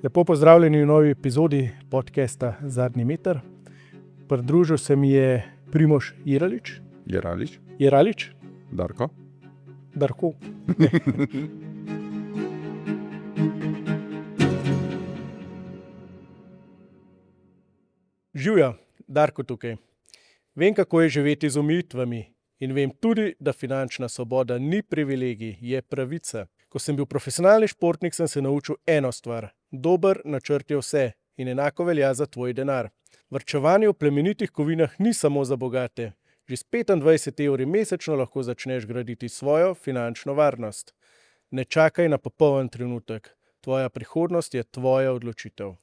Lepo pozdravljeni v novi epizodi podcasta Zadnji meter. Pridružil se mi je Primož Jeralič. Jeralič? Darko. Darko. Živja, Darko tukaj. Vem, kako je živeti z omejitvami in vem tudi, da finančna svoboda ni privilegij, je pravica. Ko sem bil profesionalni športnik, sem se naučil eno stvar. Dober načrt je vse in enako velja za tvoj denar. Varčevanje v plemenitih kovinah ni samo za bogate. Že s 25 evri mesečno lahko začneš graditi svojo finančno varnost. Ne čakaj na popoln trenutek. Tvoja prihodnost je tvoja odločitev.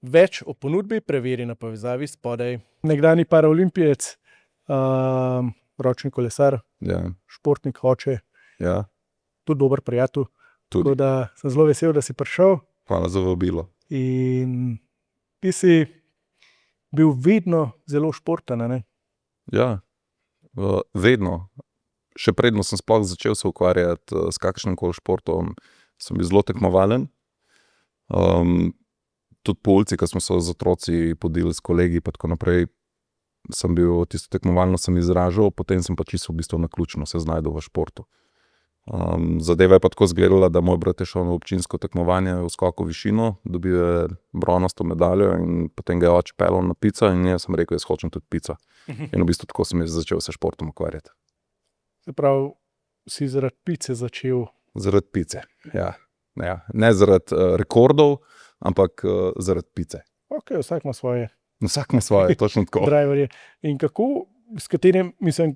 Več o ponudbi preveri na povezavi spodaj. Nekdanji paraolimpijec, ročni kolesar, športnik, oče, tudi dober prijatelj. Tako da sem zelo vesel, da si prišel. Hvala za vabilo. In ti si bil vedno zelo športen, ne? Ja, vedno. Še predno sem sploh začel se ukvarjati s kakšnim koli športom, sem bil zelo tekmovalen. Tudi po ulici, ko smo se z otroci podili s kolegi, pa tako naprej, sem bil tisto tekmovalno sem izražal, potem sem pa čisto v bistvu naključno se znajdel v športu. Zadeva je pa tako izgledala, da moj brat je šel na občinsko tekmovanje v skoku v višino, dobil je bronasto medaljo in potem ga je oče peljal na pico in jaz sem rekel, jaz hočem tudi pico. In v bistvu tako sem začel se športom ukvarjati. Se pravi, si zaradi pice začel? Zaradi pice, ja. Ne zaradi rekordov, ampak zaradi pice. Ok, vsak ima svoje. Vsak ima svoje, točno tako. Driverje. In kako, s katerim, mislim,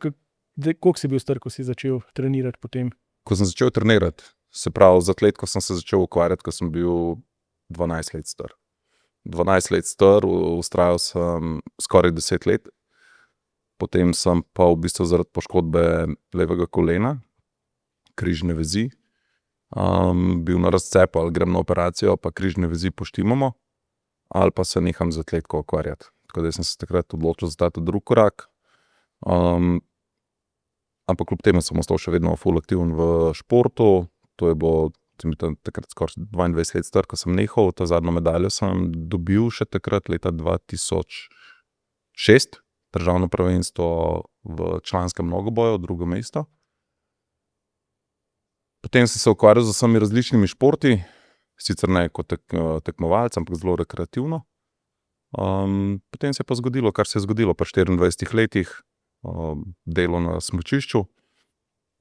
koliko si bil star, ko si začel trenirati potem? Ko sem začel trenirati, se pravi, z atletiko sem se začel ukvarjati, ko sem bil 12 let star. 12 let star, vztrajal sem skoraj 10 let. Potem sem pa v bistvu zaradi poškodbe levega kolena, križne vezi, bil na razcepu, ali grem na operacijo, pa križne vezi poštimamo, ali pa se neham z atletiko ukvarjati. Tako da sem se takrat odločil za ta drugi korak. Ampak kljub temu sem ostal še vedno ful aktiven v športu. To je bilo takrat skoraj 22 let star, ko sem nehal. Ta zadnjo medaljo sem dobil še takrat leta 2006. Državno prvenstvo v članskem mnogoboju, drugo mesto. Potem sem se ukvarjal z vsemi različnimi športi, sicer ne kot tekmovalec, ampak zelo rekreativno. Potem se je pa zgodilo, kar se je zgodilo pri 24 letih. Delo na smučišču,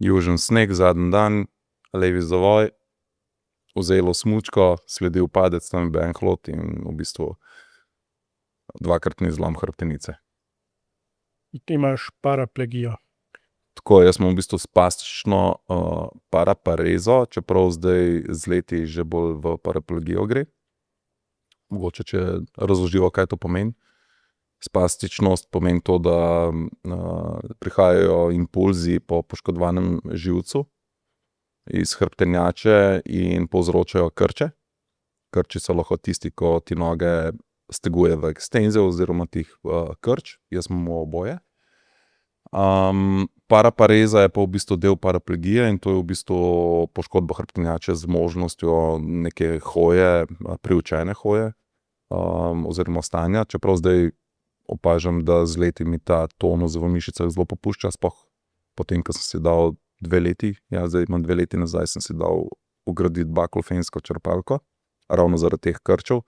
južen sneg, zadnji dan, levi zavoj, vzelo smučko, sledil padec, tam je bil en hlod in v bistvu dvakratni zlom hrbtenice. Ti imaš paraplegijo. Tako, jaz imam v bistvu spastično paraparezo, čeprav zdaj z leti že bolj v paraplegijo gre. Mogoče, če razloživo, kaj to pomeni. Spastičnost pomeni to, da prihajajo impulzi po poškodovanem živcu iz hrbtenjače in povzročajo krče. Krči so lahko tisti, ko ti noge steguje v ekstenzijo oziroma tih krč. Jaz imam oboje. Parapareza je pa v bistvu del paraplegije in to je v bistvu poškodba hrbtenjače z možnostjo neke hoje, priučene hoje oziroma stanja, čeprav zdaj opažam, da z leti mi ta tonus v mišicah zelo popušča, sploh potem, ko sem si dal 2 leti, zdaj imam 2 leti nazaj, sem si dal vgraditi baklofensko črpalko, ravno zaradi teh krčev.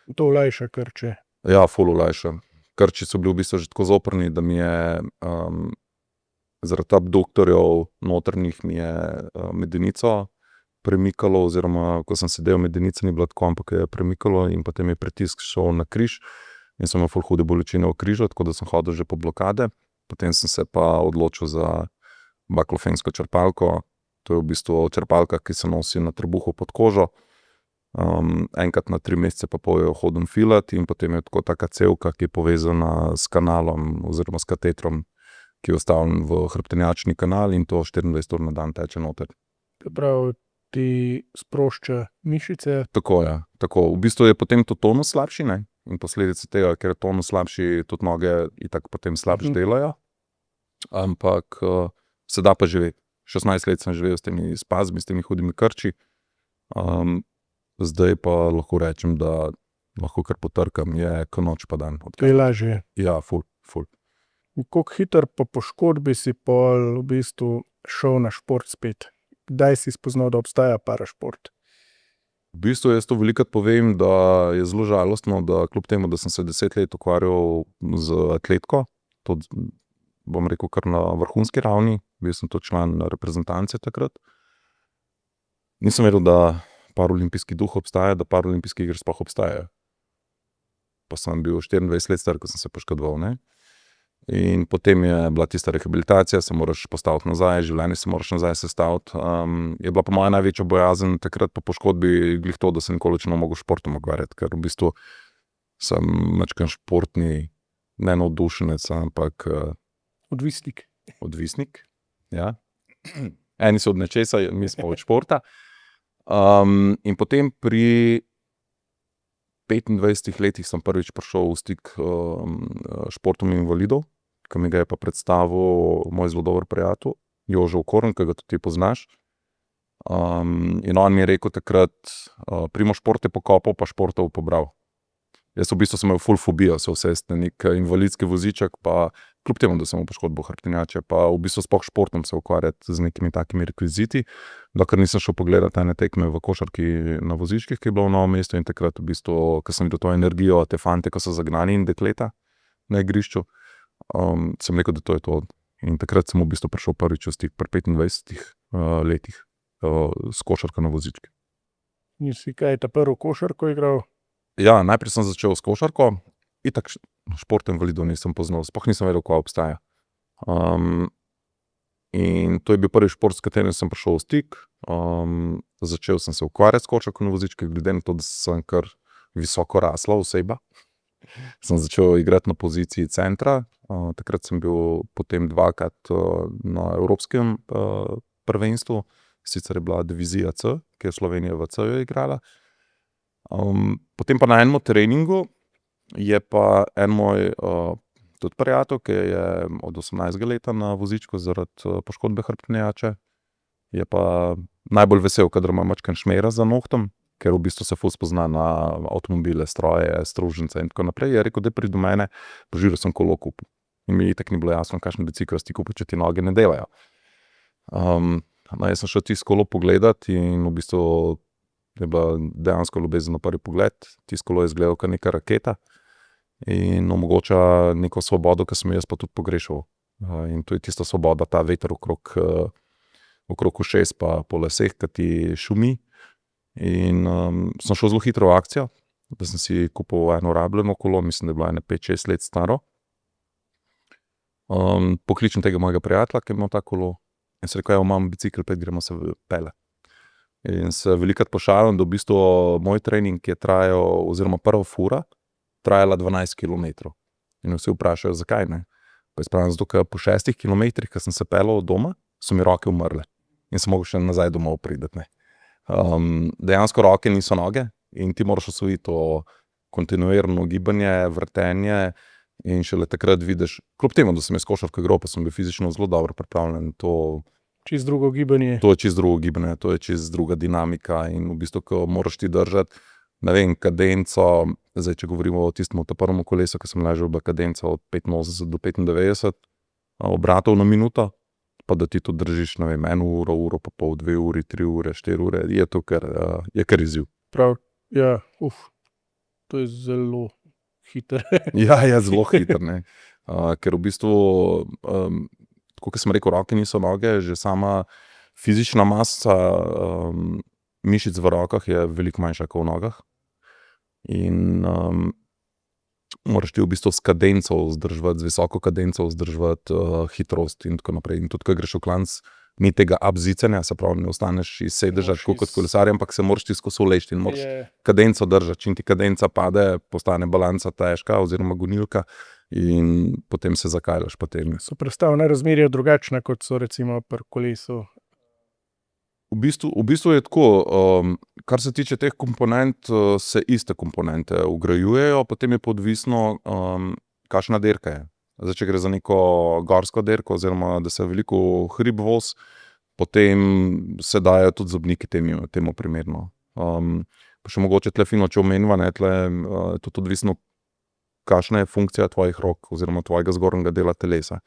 To olajša krče. Ja, ful olajša. Krči so bili v bistvu že tako zoprni, da mi je zaradi abduktorjev notrnih mi je medenico premikalo, oziroma ko sem sedel, medenica ni bila tako, ampak je premikalo in potem je pritisk šel na križ. In sem imel ful hude bolečine v križu, tako da sem hodil že po blokade. Potem sem se pa odločil za baklofensko črpalko. To je v bistvu črpalka, ki se nosi na trebuhu pod kožo. Enkrat na 3 mesece pa pol jo hodim filat in potem je tako taka cevka, ki je povezana s kanalom oziroma s katetrom, ki je vstavljen v hrbtenjačni kanal in to 24 ur na dan teče noter. Prav ti sprošča mišice. Tako, ja. Tako. V bistvu je potem to tonus slabši, ne? In posledica tega, ker je tonus slabši, tudi noge itak potem slabše delajo. Ampak se da pa živeti. 16 let sem živel s temi spazmi, s temi hudimi krči. zdaj pa lahko rečem, da lahko kar potrkam, je ko noč pa dan. To je lažje. Ja, ful. Koliko hitro po poškodbi si pol v bistvu šel na šport spet? Kdaj si spoznal, da obstaja parašport? V bistvu jaz to velikokrat povem, da je zelo žalostno, da kljub temu, da sem se 10 let ukvarjal z atletiko, to bom rekel kar na vrhunski ravni, bil sem to član reprezentance takrat. Nisem vedel, da paraolimpijski duh obstaja, da paraolimpijske igre sploh obstajajo. Pa sem bil 24 let star, ko sem se poškodoval, ne. In potem je bila tista rehabilitacija, se moraš postaviti nazaj, življenje se moraš nazaj sestaviti. Je bila pa moja največja bojazen takrat po poškodbi glih to, da se nikoli več ne mogel športom ukvarjati, ker v bistvu sem majčkeno športni, ne navdušenec, ampak odvisnik, ja. Eni so od nečesa, mi smo od športa. In potem pri 25 letih sem prvič prišel v stik športom invalidov, ki mi ga je pa predstavil moj zelo dober prijatelj, Jožo Okorn, ki ga tudi ti poznaš. In on mi je rekel takrat, Primož, šport je pokopal, pa športov pobral. Jaz v bistvu sem imel ful fobijo se usesti na nek invalidski voziček, pa kljub temu, da sem imel poškodbo hrbtenjače, pa v bistvu sploh športom se ukvarjati z nekimi takimi rekviziti, dokler nisem šel pogledat ene tekme v košarki na vozičkih, ki je bilo v Novem mestu, in takrat v bistvu, ko sem videl to energijo, te fante, ko so zagnani, in dekleta na igrišču, sem rekel, da to je to. In takrat sem v bistvu prišel prvič v stik pri 25 letih s košarko na vozičke. In si kaj, ta prvo košarko igral? Ja, najprej sem začel s košarko, itak šport invalidov nisem poznal, sploh nisem vedel, kaj obstaja. In to je bil prvi šport, s katerim sem prišel v stik. Začel sem se ukvarjati s košarko na vozičkih, glede na to, da sem kar visoko rasla oseba. Sem začel igrati na poziciji centra, takrat sem bil potem dvakrat na evropskem prvenstvu, sicer je bila divizija C, ki je Slovenija v C-ju igrala. Potem pa na enem treningu je pa en moj tudi prijatelj, ki je od 18 leta na vozičku zaradi poškodbe hrbtenjače, je pa najbolj vesel, kadar ima majčkeno šmera za nohtom, ker v bistvu se ful spozna na avtomobile, stroje, stružnice in tako naprej. Je rekel, da pridi do mene, požiral sem kolo kupil. In mi itak ni bilo jasno, kakšen bicikel ti kupil, če ti noge ne delajo. Jaz sem šel tisto kolo pogledat in v bistvu je bila dejansko ljubezen na prvi pogled. Tisto kolo je izgledalo kot neka raketa in omogoča neko svobodo, ki sem jaz pa tudi pogrešal. In to je tista svoboda, ta veter okrog ušes pa po laseh, ki ti šumi. In sem šel zelo hitro v akcijo, da sem si kupil eno rabljeno kolo, mislim, da je bilo 5-6 let staro. Pokličem tega mojega prijatelja, ki je imel ta kolo, in sem rekel, imam bicikel, gremo se peljati. In se velikokrat pošalim, da v bistvu moj trening je trajal, oziroma prva fura, trajala 12 kilometrov. In vsi vprašajo, zakaj ne. Pa jaz pravim, zato, ker po 6 kilometrih, ko sem se peljal od doma, so mi roke umrle. In sem mogel še nazaj domov priti, ne. Dejansko roke niso noge in ti moraš osvojiti to kontinuirano gibanje, vrtenje in šele takrat vidiš, kljub temu, da sem jaz košarko igral, pa sem bil fizično zelo dobro pripravljen, Čisto drugo gibanje. To je čisto drugo gibanje, to je čisto druga dinamika in v bistvu, ko moraš ti držati, ne vem, kadenco, zdaj, če govorimo o tistem prvem kolesu, ko sem ležal, kadenca od 85 do 95 obratov na minuto, pa da ti to držiš, ne vem, 1 uro, uro pa pol, 2 uri, 3 ure, 4 ure, je to kar izziv. Prav, ja, to je zelo hiter. Ja, je zelo hiter, ne. Ker v bistvu, kot sem rekel, roke niso noge, že sama fizična masa mišic v rokah je veliko manjša kot v nogah. In moraš ti v bistvu s kadenco vzdrževati, z visoko kadenco vzdrževati hitrost in tako naprej. In tudi, ko greš v klanec, ni tega abzicanja, se pravi, ne ostaneš iz sedeža, tako kot kolesar, ampak se moraš ti skozi vleči in moraš kadenco držati. Če ti kadenca pade, postane balanca težka oziroma gonilka in potem se zakajlaš po tem. So prestavljena razmerja drugačna, kot so recimo pri kolesu? V bistvu je tako, kar se tiče teh komponent, se iste komponente vgrajujejo, potem je pa odvisno, kakšna dirka je. Zdaj, če gre za neko gorsko dirko, oziroma da se veliko hrib vozi, potem se dajo tudi zobniki temu primerno. Pa še mogoče tle fino, če omeniva, ne, tle tudi odvisno, kakšna je funkcija tvojih rok oziroma tvojega zgornjega dela telesa.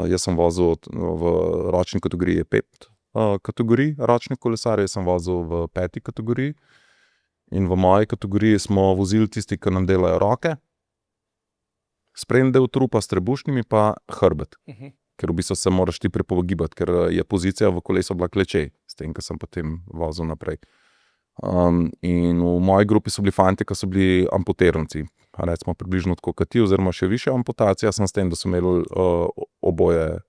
Jaz sem vozil v ročni kategoriji 5 kategorij ročnih kolesarjev, jaz sem vozil v 5. kategoriji in v moji kategoriji smo vozili tisti, ki nam delajo roke, sprednji del trupa s trebušnimi pa hrbet. Ker v bistvu se moraš ti prepogibati, ker je pozicija v kolesu bila kleče, s tem, ko sem potem vozil naprej. In v moji grupi so bili fanti, ki so bili amputiranci, recimo približno tako kot ti, oziroma še višja amputacija, sem s tem, da so imeli oboje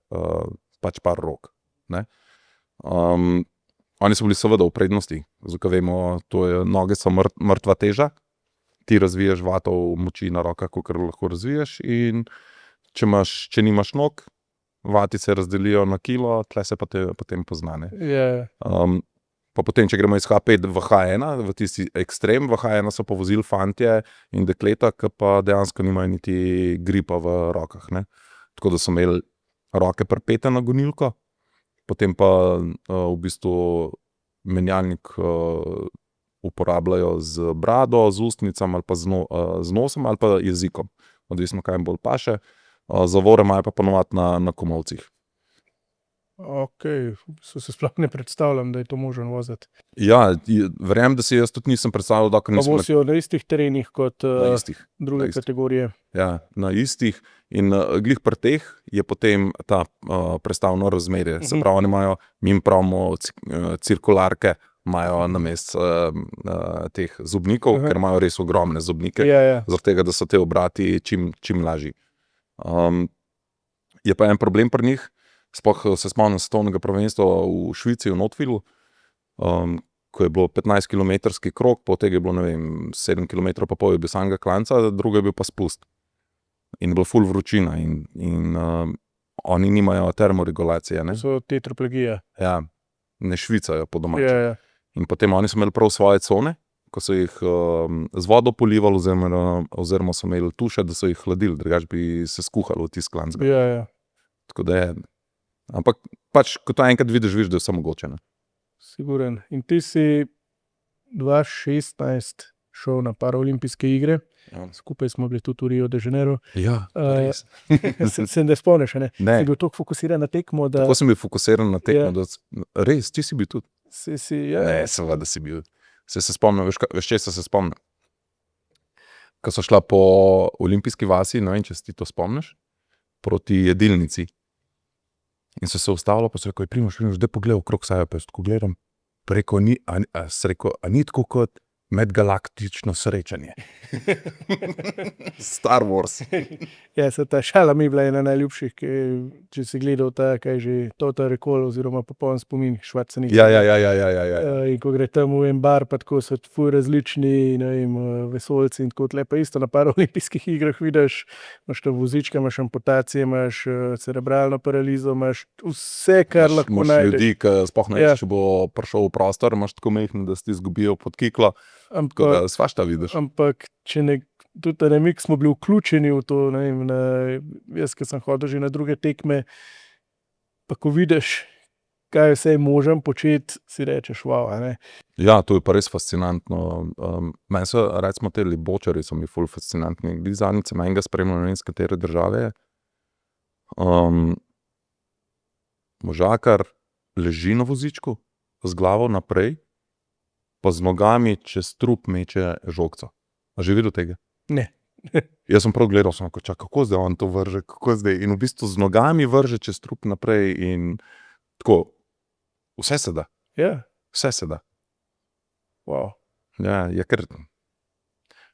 pač par rok. Ne? Oni so bili seveda v prednosti, zakaj vemo, to je, noge so mrtva teža, ti razviješ vatov moči na rokah, kakor lahko razviješ, in če nimaš nog, vati se razdelijo na kilo, tle se pa te potem poznane. Pa potem, če gremo iz H5 v H1, v tisti ekstrem, v H1 so pa vozili fantje in dekleta, ki pa dejansko nimajo niti gripa v rokah. Ne? Tako da so imeli roke pripete na gonilko, potem pa v bistvu menjalnik uporabljajo z brado, z ustnicami ali pa z nosom ali pa jezikom. Odvisno, kaj jim bolj paše. Zavore imajo pa ponovadi na komolcih. Ok, se sploh ne predstavljam, da je to možno voziti. Ja, verjamem, da si jaz tudi nisem predstavljal, da Pa vozijo na istih terenih kot druge kategorije. Ja, na istih. In glih pri teh je potem ta prestavno razmerje. Se pravi, oni imajo, mi jim pravimo cirkularke, imajo namesto teh zobnikov, ker imajo res ogromne zobnike, zaradi tega, da so te obrati čim lažji. Je pa en problem pri njih, sploh se spomnim svetovnega prvenstva v Švici, v Notvilu, ko je bilo 15-kilometrski krog, po tega je bilo, ne vem, 7 km pa pol je bil samega klanca, drugo je bil pa spust. In je bilo ful vročina in oni nimajo termoregulacije. Ne? So tetraplegija. Ja, ne švicajo po domače. In potem oni so imeli prav svoje cone, ko so jih z vodo polivali oziroma so imeli tuše, da so jih hladili, drugače bi se skuhalo v tisti klanc. Tako da je. Ampak pač, ko to enkrat vidiš, da je vse mogoče. Ne? Siguren. In ti si 2016 šel na paraolimpijske igre. Skupaj smo bili tudi v Rio de Janeiro. Ja, res. Se ne spomniš, ne? Ne. Si bil toliko fokusiran na tekmo, da... Tako sem bil fokusiran na tekmo, da res, ti si bil tudi. Ne, seveda si bil. Se spomnim, veš če se spomnim. Ko so šla po olimpijski vasi, ne vem, če si ti to spomniš, proti jedilnici. In so se ustavilo, pa so rekel, Primož, zdaj pogledaj okrog sebe, pa jaz tako gledam, preko ni tako kot medgalaktično srečanje. Star Wars. Ja, se ta šala mi bila ena najljubših, če si gledal ta, kaj že, Total Recall oziroma Popoln spomin Schwarzenegger. Ja. In ko gre tam v en bar, pa tako so ful različni, ne vem, vesoljci in tako tle, pa isto na paraolimpijskih igrah vidiš, imaš tam vozičke, imaš amputacije, imaš cerebralno paralizo, imaš vse, kar lahko najdeš. Imaš ljudi, ki sploh ne veš, če bo prišel v prostor, imaš tako mehne, da si ti zgubijo pod kiklo. Svašta vidiš. Ampak, tudi mi smo bili vključeni v to, ne vem, jaz, ki sem hodil že na druge tekme, pa ko vidiš, kaj vse je možen početi, si rečeš, wow, ne. Ja, to je pa res fascinantno. Meni so, recimo, te bočari so mi ful fascinantni. Zadnjič sem enega spremljal, ne vem, z katere države je. Možakar leži na vozičku, z glavo naprej, pa z nogami čez trup meče žogco. A že videl tega? Ne. Jaz sem prav gledal, sem rekel, kako zdaj on to vrže, kako zdaj? In v bistvu z nogami vrže čez trup naprej in tako, vse se da. Ja. Vse se da. Wow. Ja, je kar...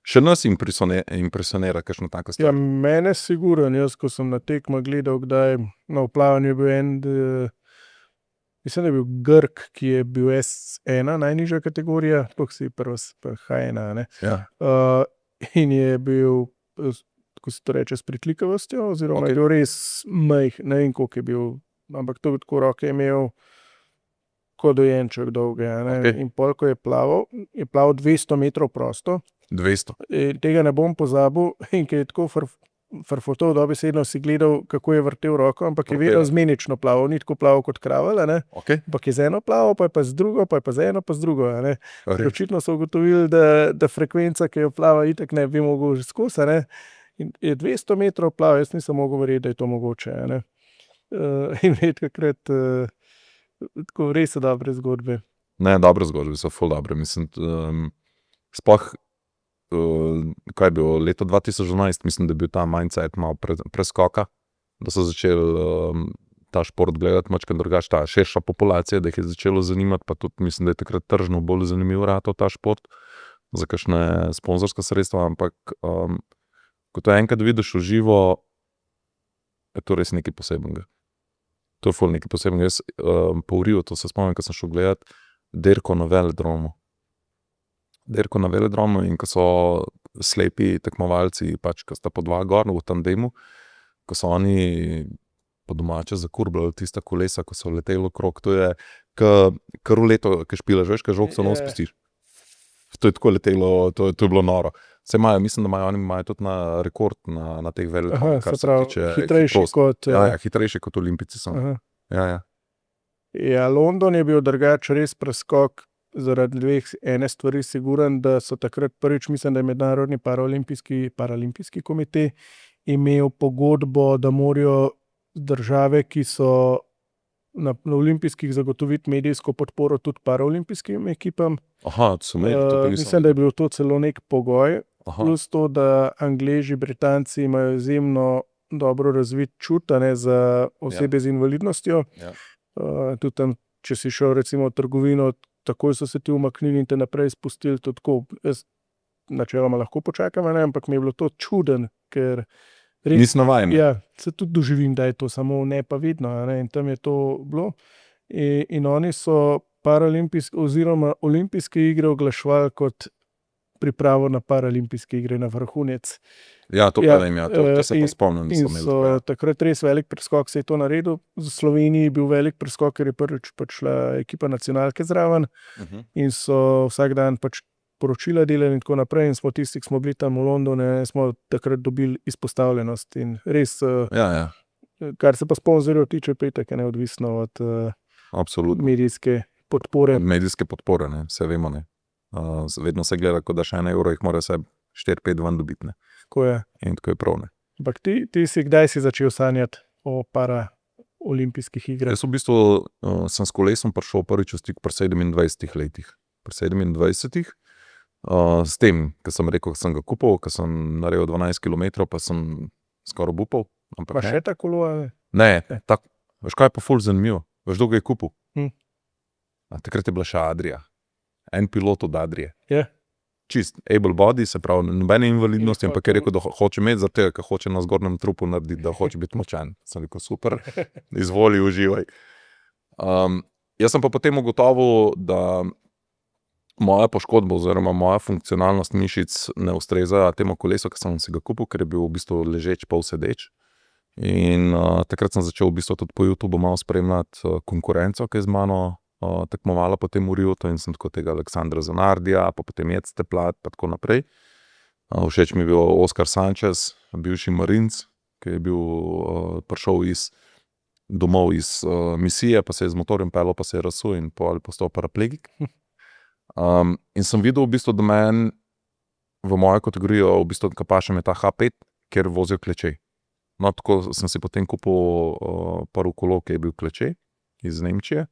Še nas impresionira kakšno tako stvar. Ja, mene siguren, jaz, ko sem na tekma gledal, kdaj na plavanju je bil en, mislim, da je bil Grk, ki je bil S1, najnižja kategorija, tako si prvo H1, ne. Ja. In je bil, kako se to reče, s pritlikavostjo, oziroma je bil res ne vem, koliko je bil, ampak to tako roke je imel kot dojenček dolge, ne. In pol, ko je plaval 200 metrov prosto. 200. Tega ne bom pozabil, in ko je tako farfotov, dobesedno si gledal, kako je vrtel roko, ampak je vedno zmenično plaval, ni tako plaval kot kraval, Okay. ampak je z eno plaval, pa je pa z drugo, pa je pa z eno, pa z drugo. Očitno so ugotovili, da frekvenca, ki jo plava, itak ne bi mogel že skozi. In je 200 metrov plaval, jaz nisem mogel verjeti, da je to mogoče. In takrat tako res so dobre zgodbe. Ne, dobre zgodbe so ful dobre. Mislim, sploh, kaj je bilo, leto 2011, mislim, da je bil ta mindset malo preskoka, da so začeli ta šport gledati mačka drugače, ta širša populacija, da jih je začelo zanimati, pa tudi mislim, da je takrat tržno bolj zanimiv rato ta šport, za kakšne sponzorska sredstva, ampak ko to enkrat vidiš v živo, je to res nekaj posebnega. To je ful nekaj posebnega. Jaz po Riu, to se spomnim, ko sem šel gledati dirko na velodromu. Dirko na velodromu in ko so slepi tekmovalci, pač, ko sta po dva gor v tandemu, ko so oni po domače zakurbljali tista kolesa, ko so leteli okrog, to je kar ruleto, ki špilaš, veš, ki žog so nos pustiš. To je tako letelo, to je bilo noro. Mislim, da oni imajo tudi na rekord na teh velodromih, kar se tiče hitrejši kot olimpijci so. Ja, London je bil drugače res preskok zaradi ene stvari siguren, da so takrat prvič, mislim, da je Mednarodni paralimpijski komite imel pogodbo, da morajo države, ki so na olimpijskih zagotoviti medijsko podporo tudi paraolimpijskim ekipam. Mislim, da je bil to celo nek pogoj. Plus to, da Angleži, Britanci imajo izjemno dobro razvit čut za osebe z invalidnostjo. Tudi tam, če si šel recimo v trgovino, takoj so se ti umaknili in te naprej spustili. Tako, jaz načeloma lahko počakam, ampak mi je bilo to čuden, ker nisem navajen. Ja, se tudi doživim, da je to samo ne pa vedno. In tam je to bilo. In oni so paralimpijske oziroma olimpijske igre oglaševali kot pripravo na paralimpijske igre na vrhunec. Ja, to pa vem, to se pa spomnim. In so takrat res velik preskok se je to naredil. Za Sloveniji je bil velik preskok, ker je prvič šla ekipa nacionalke zraven in so vsak dan poročila delali in tako naprej in smo tisti, ki smo bili tam v Londonu, smo takrat dobili izpostavljenost in res, kar se pa sponzorjev tiče, pa je tako neodvisno od medijske podpore. Medijske podpore, vse vemo, vedno se gleda, kot da še 1 evro jih mora se 4-5 ven dobiti. Tako je. In tako je prav. Ampak ti si kdaj si začel sanjati o paraolimpijskih igrah? Jaz v bistvu sem s kolesom prišel prvič v stik pri 27 letih. Pri 27. S tem, ko sem rekel, ko sem ga kupil, ko sem naredil 12 km, pa sem skoraj obupal. Pa še ta kolo? Ne, veš kaj je pa ful zanimivo? Veš, dolgo je kupil? Takrat je bila še Adria. En pilot od Adrije. Čist able body, se pravi, nobene invalidnosti, ampak je rekel, da hoče imeti, zato ker hoče na zgornjem trupu narediti, da hoče biti močan. Sem rekel, super, izvoli, uživaj. Jaz sem pa potem ugotovil, da moja poškodba oziroma moja funkcionalnost mišic ne ustreza temu kolesu, ki sem si ga kupil, ker je bil v bistvu ležeč, pol sedeč. In takrat sem začel v bistvu tudi po YouTubu malo spremljati konkurenco, ki je z mano tekmovala potem v Riu, in sem tako tega Aleksandra Zanardija, pa potem Jecte Plat, pa tako naprej. Všeč mi je bil Oskar Sanchez, bivši Marinc, ki je bil prišel domov iz misije, pa se je z motorjem pelil, pa se je razsul in postal paraplegik. In sem videl v bistvu, da meni v mojo kategorijo v bistvu kapašem je ta H5, kjer vozijo klečej. No, tako sem si potem kupil prvo kolo, ki je bil klečej iz Nemčije.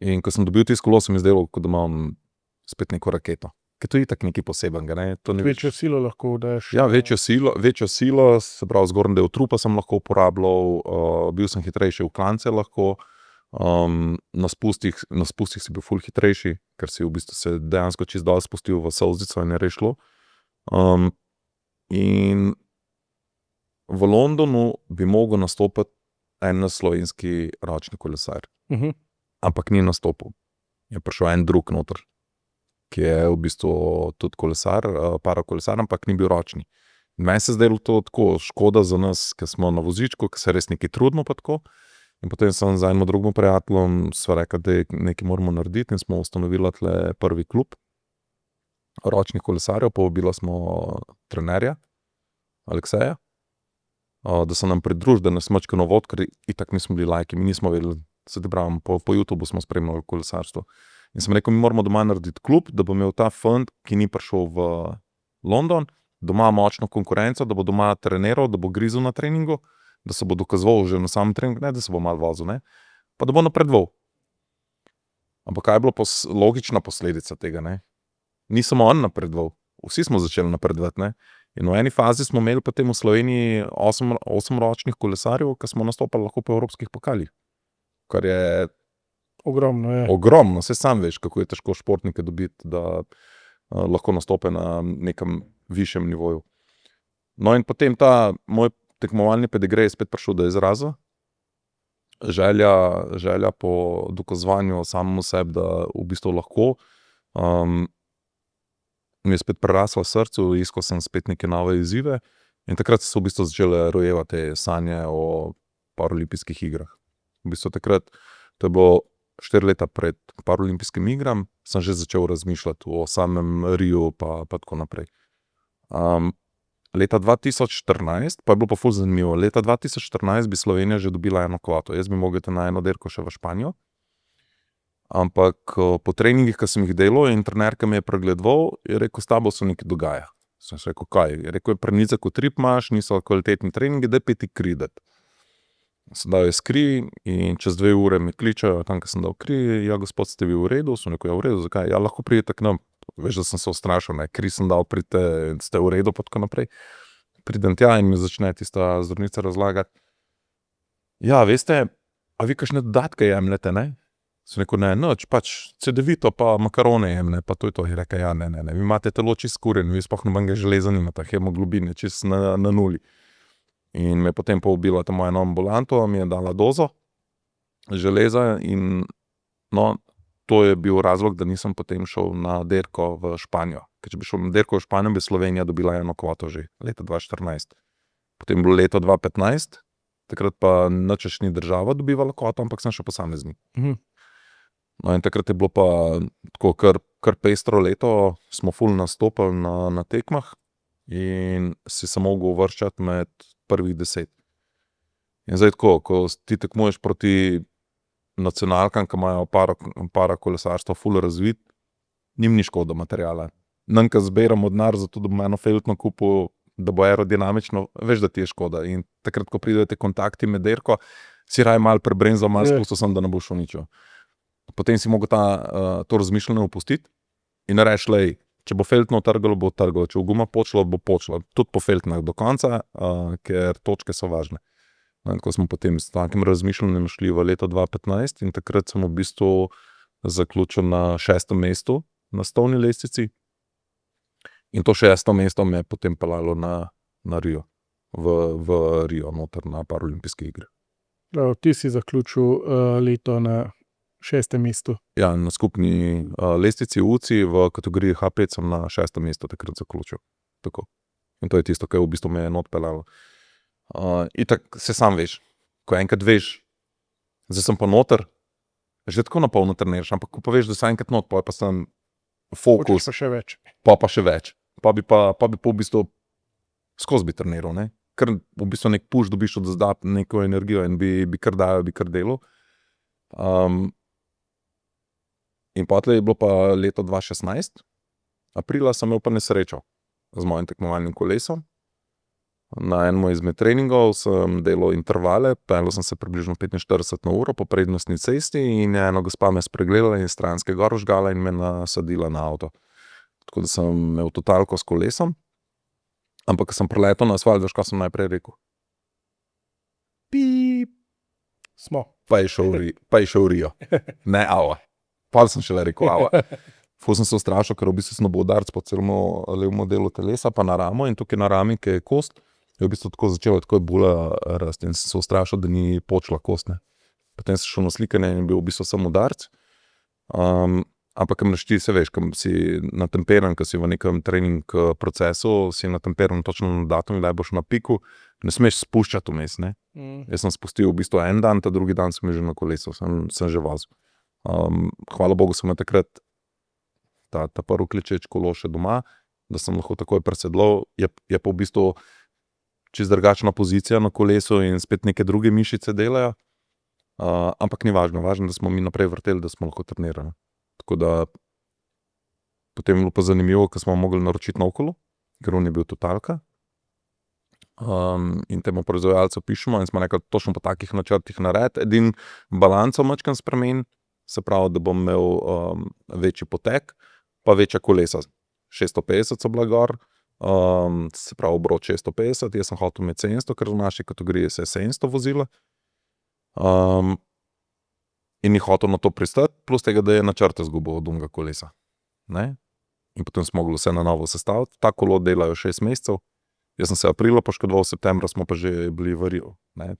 In ko sem dobil tisto kolo, sem izdelal, kot da imam spet neko raketo. Ker to je itak nekaj posebenega. Večjo silo lahko daš. Ja, večjo silo, se pravi, zgornji del trupa sem lahko uporabljal, bil sem hitrejši v klance lahko, na spustih si bil ful hitrejši, ker si v bistvu se dejansko čist dol spustil v solzico in je rešlo. In v Londonu bi mogel nastopiti en slovenski ročni kolesar. Ampak ni nastopil. Je prišel en drug noter, ki je v bistvu tudi kolesar, parakolesar, ampak ni bil ročni. Meni se zdelo to tako škoda za nas, ki smo na vozičku, ki se res nekaj trudimo pa tako. In potem sem z enim drugim prijateljem sva rekla, da nekaj moramo narediti in smo ustanovili tle prvi klub ročnih kolesarjev, povabila smo trenerja, Alekseja, da se nam pridruži, da nas mačkano vod, ker itak nismo bili lajki, mi nismo vedeli, se te pravim, po YouTubeu smo spremljali kolesarstvo. In sem rekel, mi moramo doma narediti klub, da bo imel ta fant, ki ni prišel v London, doma močno konkurenco, da bo doma treniral, da bo grizel na treningu, da se bo dokazoval že na samem treningu, ne da se bo malo vozil, ne, pa da bo napredoval. Ampak kaj je bilo logična posledica tega, ne? Ni samo on napredoval, vsi smo začeli napredovati, ne? In v eni fazi smo imeli potem v Sloveniji 8 ročnih kolesarjev, ki smo nastopali lahko po evropskih pokalih. Kar je Ogromno je. ogromno, saj sam veš, kako je težko športnike dobiti, da lahko nastope na nekem višjem nivoju. No in potem ta moj tekmovalni pedigrej je spet prišel do izraza. Želja po dokazovanju samemu sebi, da v bistvu lahko. Mi je spet prerasla srcu, iskal sem spet neke nove izzive in takrat so se v bistvu začele rojevati te sanje o paraolimpijskih igrah. V bistvu takrat, to je bilo 4 leta pred paraolimpijskim igram, sem že začel razmišljati o samem Riu pa tako naprej. Leta 2014, pa je bilo pa ful zanimivo, leta 2014 bi Slovenija že dobila eno kvoto, jaz bi mogel iti na eno dirko še v Španijo, ampak po treningih, ki sem jih delal in trener, ki me je pregledoval, je rekel, s tabo se nekaj dogaja. Sem rekel, kaj? Je rekel, prenizek utrip imaš, niso kvalitetni treningi, daj peti kri dati. Sem dal jaz kri in čez 2 ure me kličejo, tam, ko sem dal kri, ja, gospod, ste vi v redu? Sem rekel, ja, v redu, zakaj? Ja, lahko pridete k nam. Veš, da sem se ustrašil, ne, kri sem dal, pridite, ste v redu, pa tako naprej. Pridem tja in mi začne tista zdravnica razlagati, ja, veste, a vi kakšne dodatke jemljete, ne? Sem rekel, ne, nič, pač cedevito pa makarone jemne, pa to je to. Je rekel, ja, ne, vi imate telo čist kurjen, vi sploh nobenega železa nimate, hemoglobin je čist na nuli. In me potem povabila tam eno ambulanto, mi je dala dozo železa in no, to je bil razlog, da nisem potem šel na dirko v Španijo. Ker če bi šel na dirko v Španijo, bi Slovenija dobila eno kvoto že leta 2014. Potem bilo leto 2015, takrat pa nič ni država dobivala kvoto, ampak sem še posameznik. No in takrat je bilo pa tako kar pestro leto, smo ful nastopali na tekmah in si se mogel uvrščati med prvih 10. In zdaj tako, ko ti tekmuješ proti nacionalkam, ki imajo para kolesarstvo ful razvit, njim ni škoda materiala. Nam, ko zbiramo denar za to, da bomo eno feltno kupil, da bo aerodinamično, veš, da ti je škoda. In takrat, ko pridejo te kontakti med dirko, si raje malo prebrenzel, malo spustil sem, da ne boš uničil. Potem si mogel to razmišljanje opustiti in reči, lej, če bo feltno trgalo, bo trgalo, če bo guma počela, bo počela. Tudi po feltnah do konca, ker točke so važne. No, ko smo potem s takim razmišljanjem šli v leto 2015 in takrat sem v bistvu zaključil na 6. mestu na svetovni lestvici. In to 6. mesto me je potem peljalo na Rio, v Rio, noter na paraolimpijske igre. Ti si zaključil leto na 6. mestu. Ja, na skupni lestvici UCI v kategoriji H5 sem na 6. mestu takrat zaključil. Tako. In to je tisto, kar v bistvu me je not peljalo. Itak se sam veš, ko enkrat veš, zdaj sem pa noter, že tako napolno treniraš, ampak ko pa veš, da sem enkrat not, pa sem fokus, pa še več. Pa še več. Pa bi v bistvu skozi bi treniral, ne? Ker v bistvu nek push dobiš od zdaj neko energijo in bi kar dajal, bi kar delal. In potlej je bilo pa leto 2016, aprila sem imel pa nesrečo z mojim tekmovalnim kolesom. Na enem izmed treningov sem delal intervale, peljal sem se približno 45 na uro po prednostni cesti in ena gospa me spregledala in stranske gor vžgala in me nasadila na avto. Tako da sem imel totalko s kolesom, ampak ko sem preletel na asfalt, veš, kaj sem najprej rekel? Pip. Smo. Pa je šel v Rio. Ne, ava. Pa sem šele rekel, ava. Ful sem se ustrašil, ker v bistvu sem dobil udarec po celemu levemu delu telesa, pa na ramo in tukaj na rami, ki je kost, je v bistvu tako začelo, tako je bula rasti in sem se ustrašil, da ni počela kost, ne. Potem sem šel na slikanje in je bil v bistvu samo udarec. Ampak kam ti se veš, kam si natemperan, ko si v nekem trening procesu, si natemperan točno na datum, da boš na piku, ne smeš spuščati vmes, ne. Jaz sem spustil v bistvu en dan, ta drugi dan sem že na kolesu, sem že vozil. Hvala Bogu sem takrat ta prvi klečeč kolo še doma, da sem lahko takoj presedlal, je pa v bistvu čisto drugačna pozicija na kolesu in spet neke druge mišice delajo. Ampak ni važno, da smo mi naprej vrteli, da smo lahko trenirali. Tako da potem je bilo pa zanimivo, ko smo mogli naročiti nov kolo, ker on je bil totalka. In temu proizvajalcu pišemo in smo rekli, točno po takih načrtih narediti. Edin balanco mačkam spremeni, se pravi, da bom imel večji potek, pa večja kolesa. 650 so bila gor, se pravi obrot 650, jaz sem hotel imeti 700, ker v naši kategoriji se je 700 vozila. In ni hotel na to pristati, plus tega, da je načrte zgubil od unga kolesa. Ne? In potem smo mogli vse na novo sestaviti. Ta kolo delajo 6 mesecev. Jaz sem se aprila poškodoval, v septembra smo pa že bili v Riu.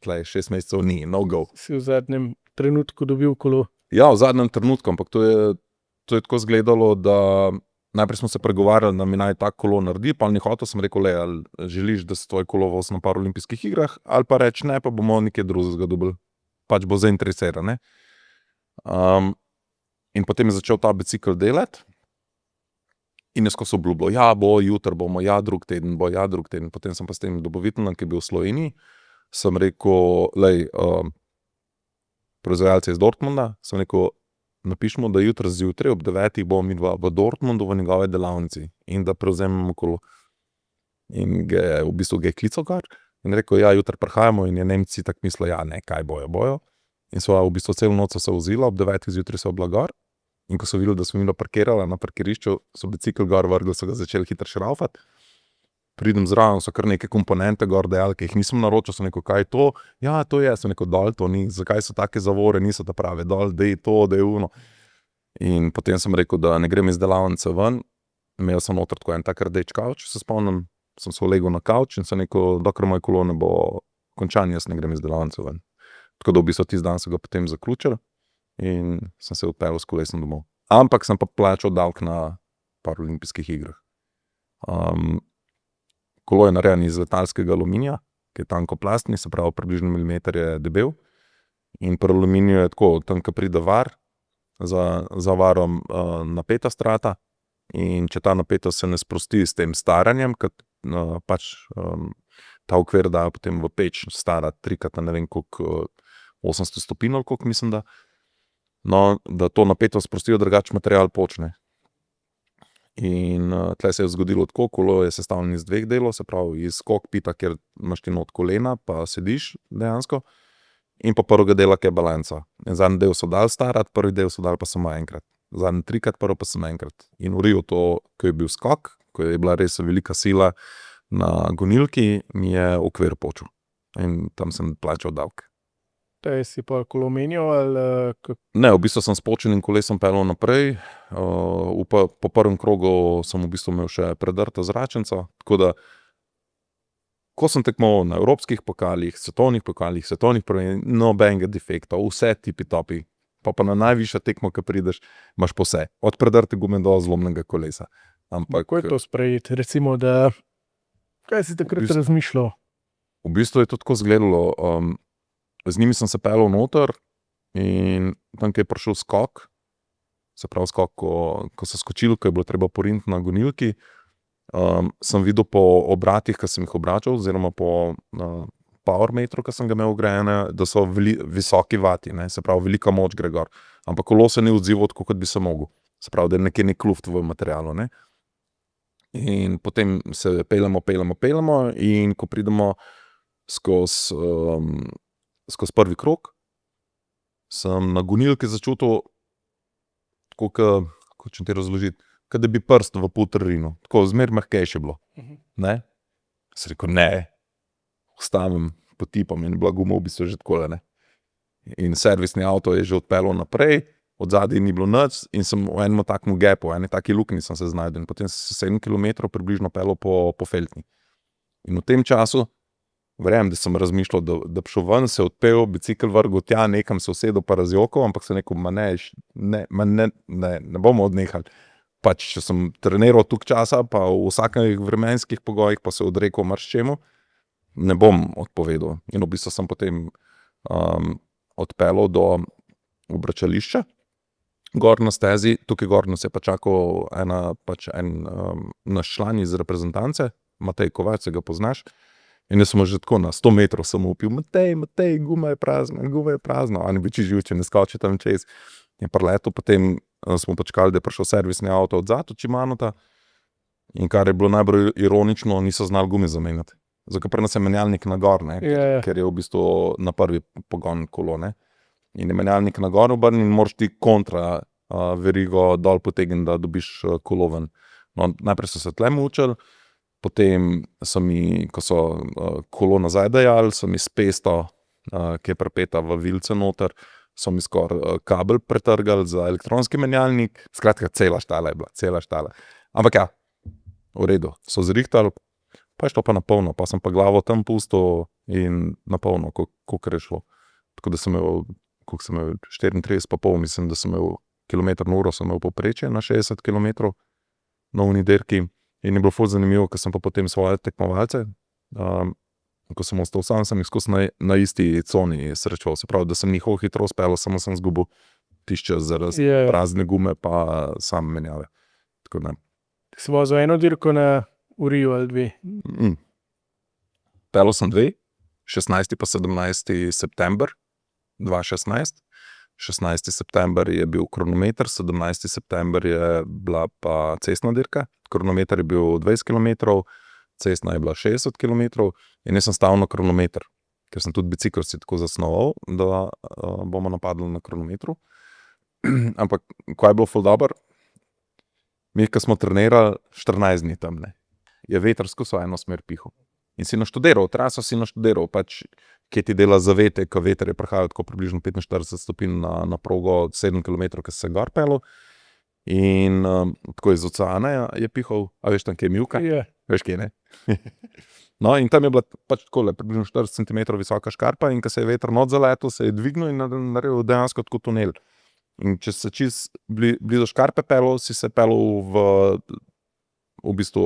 Tlej 6 mesecev ni, no go. Si v zadnjem trenutku dobil kolo? Ja, v zadnjem trenutku, ampak to je tako izgledalo, da najprej smo se pregovarjali, da mi naj tak kolo naredi, pa ni hotel, sem rekel, ali želiš, da se tvoje kolo vozi na paraolimpijskih igrah, ali pa reči ne, pa bomo nekaj drugega dobili. Pač bo zainteresiran, ne. In potem je začel ta bicikel delati in je skozi obljubljal, ja, bo, jutri bomo, ja, drug teden bo, ja, drug teden. Potem sem pa s tem dobaviteljem, ki je bil v Sloveniji, sem rekel, proizvajalec iz Dortmunda, sem rekel, napišemo, da jutri zjutraj ob 9 bomo midva v Dortmundu v njegove delavnici in da prevzememo kolo. In v bistvu ga je klical gor in rekel, ja, jutri prihajamo in je Nemci tako mislili, ja, ne, kaj bojo. In so v bistvu celo noč se vozila, ob 9 zjutraj so bila gor. In ko so videli, da smo mi parkirali na parkirišču, so bicikl gor vrgli, so ga začeli hitro šraufati. Pridem zraven, so kar neke komponente gor dejali, ki jih nisem naročil, so rekel, kaj je to? Ja, to je, sem rekel, dol to ni, zakaj so take zavore, niso ta prave, dol, dej to, dej uno. In potem sem rekel, da ne grem iz delavnice ven, imel sem noter tako en tak rdeč kavč, se spomnim, sem se ulegel na kavč in sem rekel, dokler moj kolo ne bo končan, jaz ne grem iz delavnice ven. Tako da v bistvu tisti dan so ga potem zaključili. In sem se odpeljal s kolesom domov. Ampak sem pa plačal davek na paraolimpijskih igrah. Kolo je narejeno iz letalskega aluminija, ki je tankoplastni, se pravi približno milimeter je debel. In pri aluminiju je tako, tam ko pride var, za varom napeta strata in če ta napetost se ne sprosti s tem staranjem, ker ta okvir dajo potem v peč stara trikrat, ne vem koliko, 800 stopinj ali koliko mislim, da to napetost sprostijo, drugače material počne. In tle se je zgodilo tako, kolo je sestavljeno iz 2 delov, se pravi iz kokpita, kjer imaš ti not kolena, pa sediš dejansko, in pa prvega dela, ki je balanca. In zadnji del so dali starati, prvi del so dali pa samo enkrat. Zadnji 3-krat, prvi pa samo enkrat. In v Riu to, ko je bil skok, ko je bila res velika sila na gonilki, mi je okvir počel. In tam sem plačal davek. Si pa kolo menjal ali Ne, v bistvu sem s počenim kolesom peljal naprej. Po prvem krogu sem v bistvu imel še predrto zračnico, tako da ko sem tekmoval na evropskih pokalih, svetovnih pokalih, svetovnih prvenstv, nobenega defekta, vse tipi-topi. Pa na najvišjo tekmo, ko prideš, imaš pa vse. Od predrte gume do zlomnega kolesa. Ampak kako je to sprejeti? Recimo, da kaj si takrat razmišljal? V bistvu je to tako izgledalo. Z njimi sem se peljal noter in tam, ko je prišel skok, se pravi skok, ko so skočili, ko je bilo treba poriniti na gonilki, sem videl po obratih, ko sem jih obračal, oziroma po power metru, ko sem ga imel vgrajene, da so visoki vati, ne, se pravi velika moč gre gor. Ampak kolo se ni odzival tako, kot bi se mogel. Se pravi, da je nekje nek luft v materialu, ne. In potem se peljemo in ko pridemo skozi prvi krog, sem na gonilki začutil, tako kako če ti razložiti, kot da bi prst v putrinu, tako zmeraj mehkejše bilo. Ne? Sem rekel, ne, ustavim, potipam in bila guma v bistvu že takole, ne. In servisni avto je že odpeljal naprej, od zadaj ni bilo nič in sem v enem takem gapu, v eni taki luknji sem se znašel in potem sem 7 kilometrov približno peljal po feltni. In v tem času verjamem, da sem razmišljal, da bi šel ven, se odpel, bicikel vrgel tja, nekam se usedel pa razjokal, ampak sem rekel, ne bomo odnehali. Pač, če sem treniral toliko časa, pa v vsakih vremenskih pogojih, pa se odrekel marsičemu, ne bom odpovedal. In v bistvu sem potem odpeljal do obračališča, gor na stezi, tukaj gor nas je pa čakal en naš član iz reprezentance, Matej Kovač, se ga poznaš. In jaz sem že tako na 100 metrov sem upil, Matej, guma je prazna. Oni bi čiž juče ne skoči tam čez. In preletel, potem smo počakali, da je prišel servisni avto odzad od Shimanota. In kar je bilo najbolj ironično, niso znali gume zamenjati. Zato pri nas je menjalnik na gor, ne, ker je v bistvu na prvi pogon kolo, ne. In je menjalnik na gor obrnjen in moraš ti kontra verigo dol potegniti, da dobiš kolo ven. No, najprej so se tle mučili, potem so mi, ko so kolo nazaj dajali, so mi s pesto, ki je pripeta v vilce noter, so mi skoraj kabel pretrgali za elektronski menjalnik. Skratka, cela štala je bila, cela štala. Ampak ja, v redu, so zrihtali, pa je šlo pa na polno, pa sem pa glavo tam pustil in na polno, koliko je šlo. Tako da sem imel, koliko sem imel, 34,5, mislim, da sem imel kilometer na uro, sem imel povprečje na 60 km na uni dirki. In je bilo ful zanimivo, ker sem pa potem svoje tekmovalce, ko sem ostal sam, sem jih skozi na isti coni srečeval. Se pravi, da sem njihovo hitrost peljal, samo sem zgubil tišče zaradi prazne gume pa sam menjave. Tako da. Si vozil eno dirko na Uriju ali dve? Peljal sem dve, 16. pa 17. september 2016. 16. september je bil kronometer, 17. september je bila pa cestna dirka. Kronometer je bil 20 km, cestna je bila 60 km in jaz sem stal na kronometer, ker sem tudi bicikl si tako zasnoval, da bomo napadli na kronometru. Ampak, ko je bilo ful dobro, mi, ko smo trenirali 14 dni tam, ne, je veter skozi eno smer pihal. In si naštudiral, traso si naštudiral, pač, kje ti dela zavete, ko veter je prihajal tako približno 45 stopinj na progo 7 km, ki se gor pelil. In tako iz oceana je pihal, a veš tam, kje je Mivka? Veš, kje, ne? No, in tam je bila pač takole, približno 40 cm visoka škarpa in ko se je veter not zaletel, se je dvignil in naredil dejansko tako tunel. In če se čist blizu škarpe pelil, si se pelil v bistvu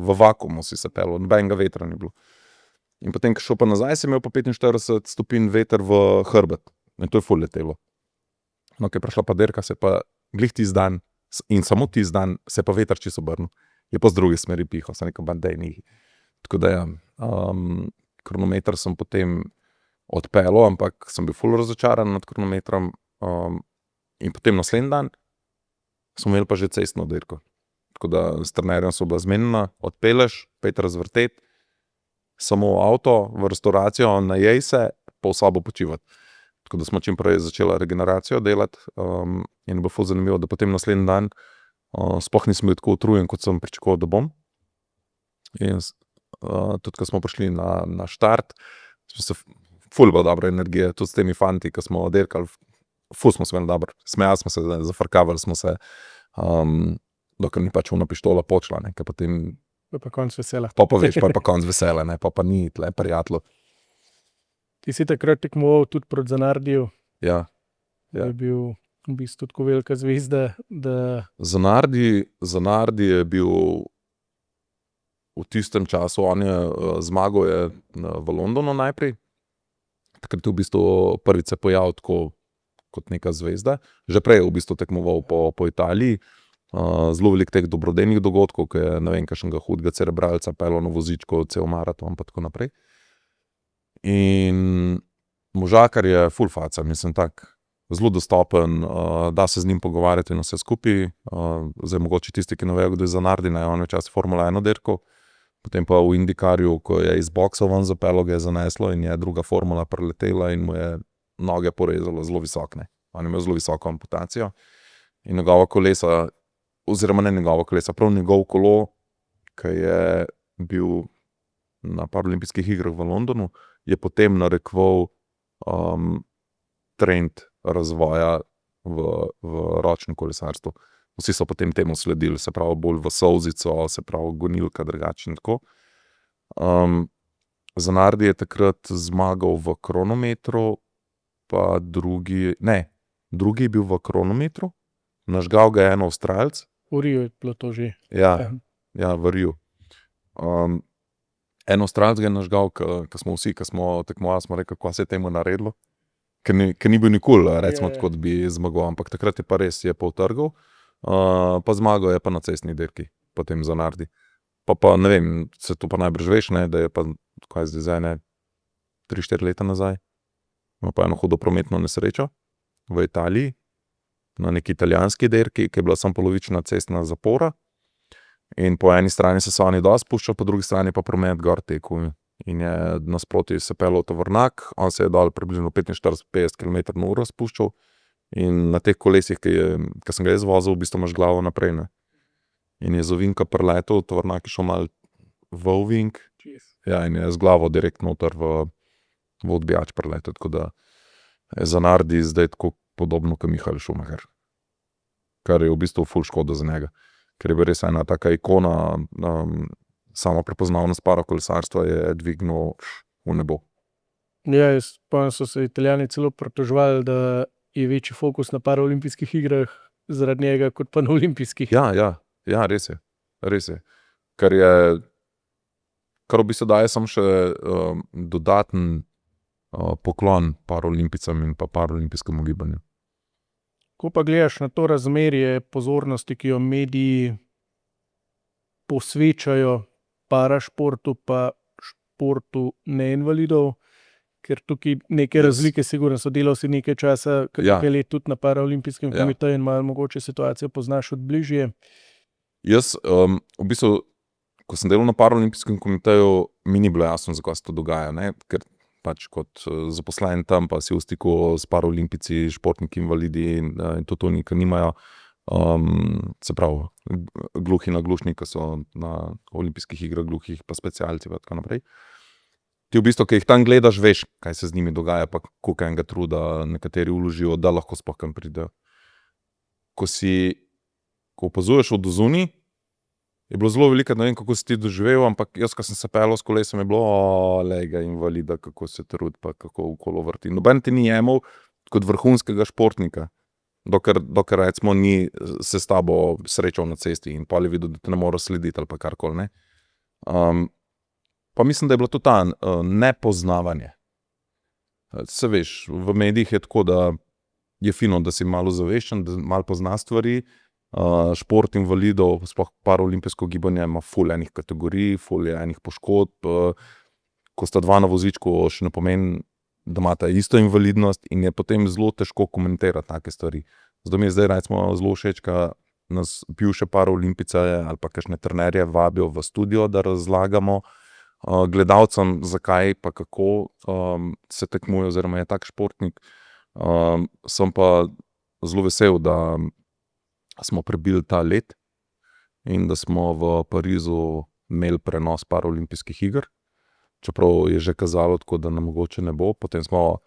v vakuumu si se pelil, nobenega vetra ni bilo. In potem, ko šel pa nazaj, si imel pa 45 stopinj veter v hrbet. In to je ful letelo. No, ko je prišla pa dirka, se pa glih tisti dan in samo tisti dan se pa veter čisto obrnil. Je pa z druge smeri pihal, sem rekel, bandej ni. Tako da ja, kronometer sem potem odpeljal, ampak sem bil ful razočaran nad kronometrom. In potem naslednji dan smo imeli pa že cestno dirko. Tako da s trenerjem so bila zmenjena, odpelješ, 5 razvrtet, samo avto, v restauracijo, najej se, pa v sobo počivati. Tako da smo čim prej začela regeneracijo delati in bo ful zanimivo, da potem naslednji dan sploh nisem bil tako utrujen, kot sem pričakoval, da bom. In tudi, ko smo prišli na štart, smo se ful bila dobra energija, tudi s temi fanti, ko smo dirkali, ful smo se imeli dobro, smejali smo se, zafrkavali smo se, dokler ni pač ona pištola počela, ne, ker potem Pa konc vesela. pa veš, pa konc vesela, ne, pa ni tle prijatelj. Ti si takrat tekmoval tudi proti Zanardiju. Ja. Je bil v bistvu tako velika zvezda, da... Zanardi je bil v tistem času, on je zmagal je v Londonu najprej. Takrat je v bistvu prvič se pojavil tako kot neka zvezda. Že prej je v bistvu tekmoval po Italiji. Zelo veliko teh dobrodejnih dogodkov, ko je, ne vem, kakšnega hudega cerebralca peljal na vozičku, cel maraton pa tako naprej. In možakar je ful faca, mislim tak, zelo dostopen, da se z njim pogovarjati in vse skupaj. Zdaj mogoče tisti, ki ne vejo, kdo je Zanardi, on je včasih Formula 1 dirkal, potem pa v Indikarju, ko je iz boksa ven zapeljal, ga je zaneslo in je druga formula preletela in mu je noge porezalo zelo visok, ne. On je imel zelo visoko amputacijo in njegova kolesa, oziroma ne njegova kolesa, prav njegov kolo, ki je bil na Paralimpijskih igrah v Londonu, je potem narekoval trend razvoja v ročnem kolesarstvu. Vsi so potem temu sledili, se pravi bolj v solzico, se pravi gonilka, drugače in tako. Zanardi je takrat zmagal v kronometru, pa drugi je bil v kronometru, nažgal ga je en Avstralec. V Riju je bilo to že. Ja, v Riju. En Avstralec ga je nažgal, ko smo vsi, ko smo tekmovali, smo rekli, kako se je temu naredilo. Ker ni bil nikoli, recimo, tako da bi zmagal, ampak takrat je pa res je pa utrgal, pa zmagal je pa na cestni dirki, potem Zanardi. Pa ne vem, se to pa najbrž veš, ne, da je pa kaj zdaj za 3-4 leta nazaj. Ima pa eno hudo prometno nesrečo v Italiji, na neki italijanski dirki, ki je bila samo polovična cestna zapora. In po eni strani se oni dol spuščali, po drugi strani pa promet gor tekel. In je nasproti se peljal tovornjak, on se je dol približno 45-50 km/h spuščal. In na teh kolesih, ki sem ga jaz vozil, v bistvu imaš glavo naprej, ne. In je z ovinka preletel, tovornjak je šel malo v ovink, ja, in je z glavo direkt noter v odbijač preletel, tako da je Zanardi zdaj tako podobno kot Michael Schumacher. Kar je v bistvu ful škoda za njega. Ker je bil res ena taka ikona, samo prepoznavnost parakolesarstva je dvignil v nebo. Ja, jaz spomnim, so se Italijani celo pritoževali, da je večji fokus na paraolimpijskih igrah zaradi njega, kot pa na olimpijskih. Ja, res je. Kar v bistvu daje samo še dodaten poklon paraolimpicam in pa paraolimpijskemu gibanju. Ko pa gledaš na to razmerje pozornosti, ki jo mediji posvečajo parašportu pa športu neinvalidov, ker tukaj neke razlike sigurno so, delal si nekaj časa, nekaj let tudi na paraolimpijskem komiteju in malo mogoče situacijo poznaš od bližje. Jaz v bistvu, ko sem delal na paraolimpijskem komiteju, mi ni bilo jasno, zakaj se to dogaja, ne? Ker pač kot zaposlen tam, pa si v stiku s paraolimpici, športniki, invalidi in to nikaj nimajo, se pravi, gluhi naglušni, ki so na olimpijskih igrah gluhih, pa specialci pa tako naprej. Ti v bistvu, ki jih tam gledaš, veš, kaj se z njimi dogaja, pa koliko enega truda nekateri vložijo, da lahko sploh kam pridejo. Ko opazuješ od odzunaj, je bilo zelo veliko, ne vem, kako si ti doživel, ampak jaz, ko sem se peljal s kolesom, je bilo, lega invalida, kako se trudi, pa kako okolo vrti. Noben ti ni jemal kot vrhunskega športnika, dokler recimo ni se s tabo srečal na cesti in pol je videl, da te ne more slediti ali pa karkoli, ne. Pa mislim, da je bilo to ta nepoznavanje. Se veš, v medijih je tako, da je fino, da si malo ozaveščen, da malo pozna stvari. Šport invalidov, sploh paraolimpijsko gibanje ima ful enih kategorij, ful je enih poškodb. Ko sta dva na vozičku, še ne pomeni, da imata isto invalidnost in je potem zelo težko komentirati take stvari. Zato mi je zdaj recimo zelo všeč, ka nas bivše paraolimpice ali pa kakšne trenerje vabijo v studio, da razlagamo gledalcem, zakaj pa kako se tekmuje oziroma je tak športnik. Sem pa zelo vesel, da smo prebili ta let in da smo v Parizu imeli prenos paraolimpijskih iger. Čeprav je že kazalo tako, da nam mogoče ne bo. Potem smo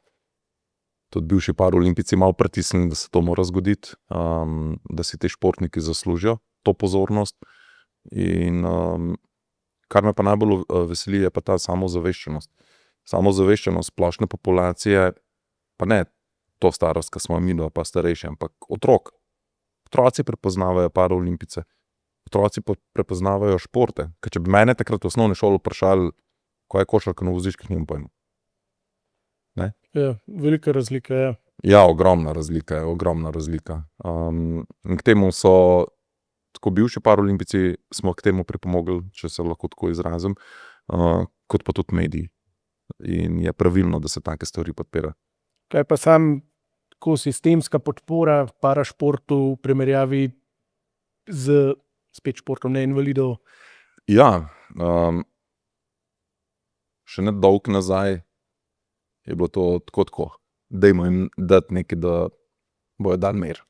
tudi bivši paraolimpici malo pritisnili, da se to mora zgoditi, da si ti športniki zaslužijo to pozornost. In kar me pa najbolj veseli, je pa ta samozaveščenost. Samozaveščenost splošne populacije, pa ne to starost, ki smo mi, pa starejši, ampak otrok. Otroci prepoznavajo paraolimpice, otroci prepoznavajo športe. Ker če bi mene takrat v osnovni šoli vprašali, kaj je košarka na vozičkih, nimam pojma. Ne? Ja, velika razlika je. Ja, ogromna razlika je. In k temu so, tako bivši paraolimpici smo k temu pripomogli, če se lahko tako izrazim, kot pa tudi mediji. In je pravilno, da se take stvari podpira. Kaj pa tako sistemska podpora parašportu v primerjavi z spet športom neinvalidov? Ja, še ne dolgo nazaj je bilo to tako. Dajmo jim dati nekaj, da bojo dali mir.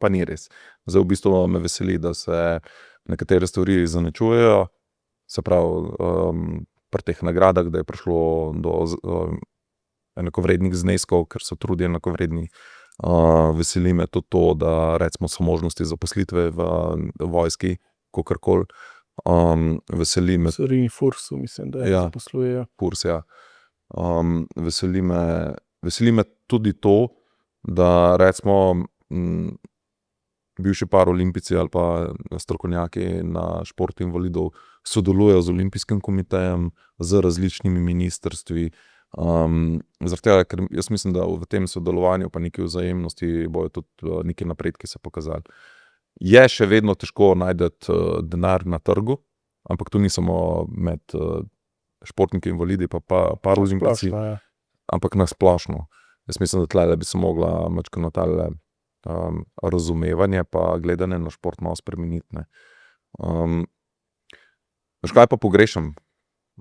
Pa ni res. Zdaj v bistvu me veseli, da se nekatere stvari izenačujejo. Se pravi, pri teh nagradah, da je prišlo do enakovrednih zneskov, ker so trudi enakovredni. Veseli me tudi to, da recimo so možnosti zaposlitve v vojski, kakorkoli. Veseli me... Carini Fursu, mislim, da zaposlujejo. Furs, ja. Veseli me tudi to, da recimo bivši paraolimpici ali pa strokovnjaki na šport invalidov sodelujejo z olimpijskim komitejem, z različnimi ministrstvi. Zaradi tega, ker jaz mislim, da v tem sodelovanju pa neki vzajemnosti bojo tudi neki napredki se pokazali. Je še vedno težko najti denar na trgu, ampak to ni samo med športniki invalidi, pa paraolimpijci, Splošno, ja. ampak na splošno. Jaz mislim, da tle bi se mogla malo tale razumevanje pa gledanje na šport malo spremeniti. Ne. Veš kaj pa pogrešam?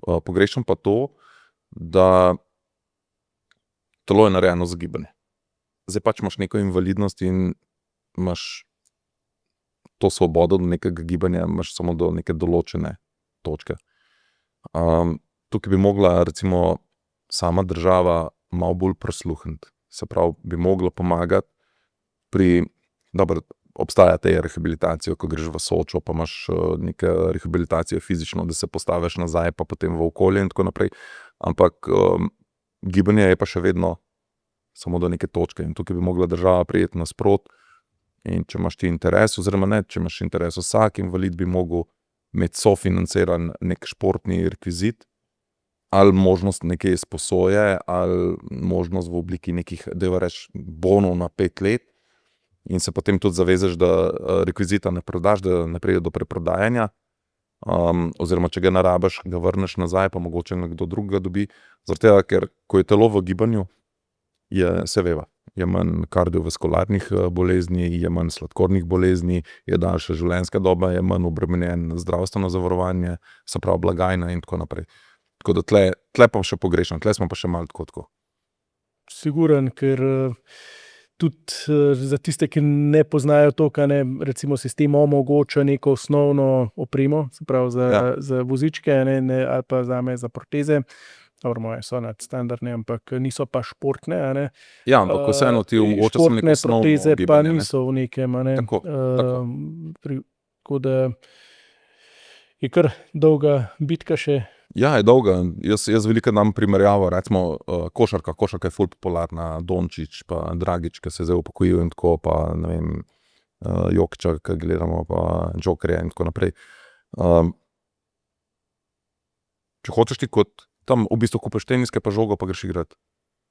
Pogrešam pa to, da telo je narejeno za gibanje. Zdaj pač imaš neko invalidnost in imaš to svobodo do nekega gibanja, imaš samo do neke določene točke. Tukaj bi mogla recimo sama država malo bolj prisluhniti. Se pravi, bi mogla pomagati pri, dobro, obstaja te rehabilitacije, ko greš v Sočo, pa imaš neke rehabilitacije fizično, da se postaviš nazaj, pa potem v okolje in tako naprej. Ampak gibanje je pa še vedno samo do neke točke in tukaj bi mogla država prijeti nasprot in če imaš ti interes, oziroma ne, če imaš interes, vsak invalid bi mogel imeti sofinanciran nek športni rekvizit ali možnost neke izposoje ali možnost v obliki nekih, bonov na 5 let in se potem tudi zavežeš, da rekvizita ne prodaš, da ne pride do preprodajanja, oziroma če ga ne rabiš, ga vrneš nazaj, pa mogoče nekdo drug ga dobi. Zaradi tega, ker ko je telo v gibanju, se veva, je manj kardiovaskularnih bolezni, je manj sladkornih bolezni, je daljša življenjska doba, je manj obremenjen zdravstveno zavarovanje, se pravi blagajna in tako naprej. Tako da tle pa še pogrešam, tle smo pa še malo tako. Siguren, ker tudi za tiste, ki ne poznajo to, kaj ne, recimo sistem omogoča neko osnovno opremo, se pravi za vozičke, ne, ali pa zame za proteze. Dobro, moje so nadstandardne, ampak niso pa športne. Ne. Ja, ampak vseeno ti omogoča samo neko osnovno gibanje. Športne proteze pa niso v nekem. Ne. Tako. Tako da je kar dolga bitka še. Ja, je dolga. Jaz veliko dam primerjavo, recimo košarka je ful popularna, Dončić pa Dragić, ki se je zdaj upokojil in tako, pa ne vem, Jokića, ki gledamo, pa Jokerja in tako naprej. Če hočeš ti kot tam v bistvu kupiš teniske pa žogo, pa greš igrat.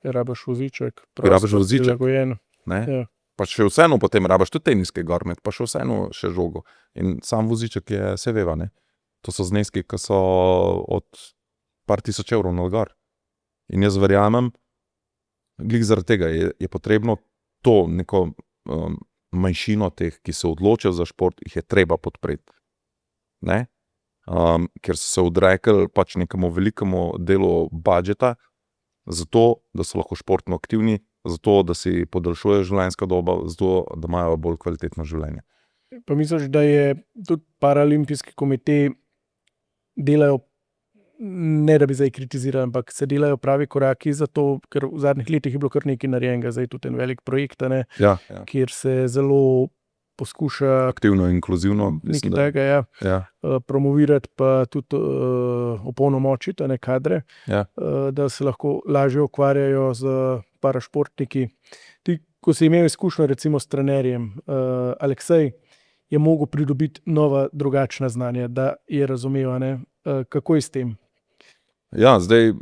Rabiš voziček, prilagojen. Ja. Pa še vseeno potem rabiš tudi teniske gormet, pa še vseeno še žogo. In sam voziček je, se veva, ne. To so zneski, ki so od par tisoč evrov navzgor. In jaz verjamem, glih zaradi tega je potrebno to neko manjšino teh, ki se odločijo za šport, jih je treba podpreti. Ne? Ker so se odrekli pač nekemu velikemu delu budžeta, zato, da so lahko športno aktivni, zato, da si podaljšuje življenjska doba, zato, da imajo bolj kvalitetno življenje. Pa misliš, da je tudi Paraolimpijski komitej delajo, ne da bi zdaj kritizirali, ampak se delajo pravi koraki za to, ker v zadnjih letih je bilo kar nekaj narejenega, zdaj tudi en velik projekt, ne, kjer se zelo poskuša aktivno in inkluzivno nekaj tega, promovirati pa tudi opolnomočiti kadre, da se lahko lažje ukvarjajo z parašportniki. Ti, ko si imel izkušnjo recimo s trenerjem, Aleksej je mogel pridobiti nova, drugačna znanja, da je razumel, ne, kako je s tem? Ja, zdaj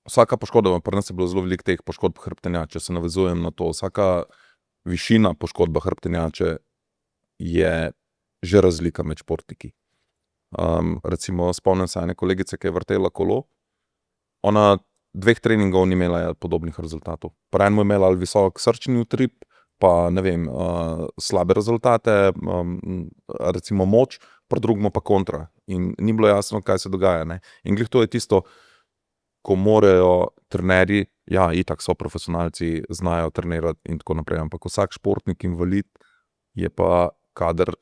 vsaka poškodba, pri nas je bilo zelo veliko teh poškodb hrbtenjače, se navezujem na to, vsaka višina poškodba hrbtenjače je že razlika med športniki. Recimo spomnim se ene kolegice, ki je vrtela kolo, ona 2 treningov ni imela podobnih rezultatov. Pri enem je imela ali visok srčni utrip, pa ne vem, slabe rezultate, recimo moč, pri drugem pa kontra. In ni bilo jasno, kaj se dogaja. Ne? In glih to je tisto, ko morajo trenerji, ja, itak so profesionalci, znajo trenirati in tako naprej, ampak vsak športnik invalid je pa kader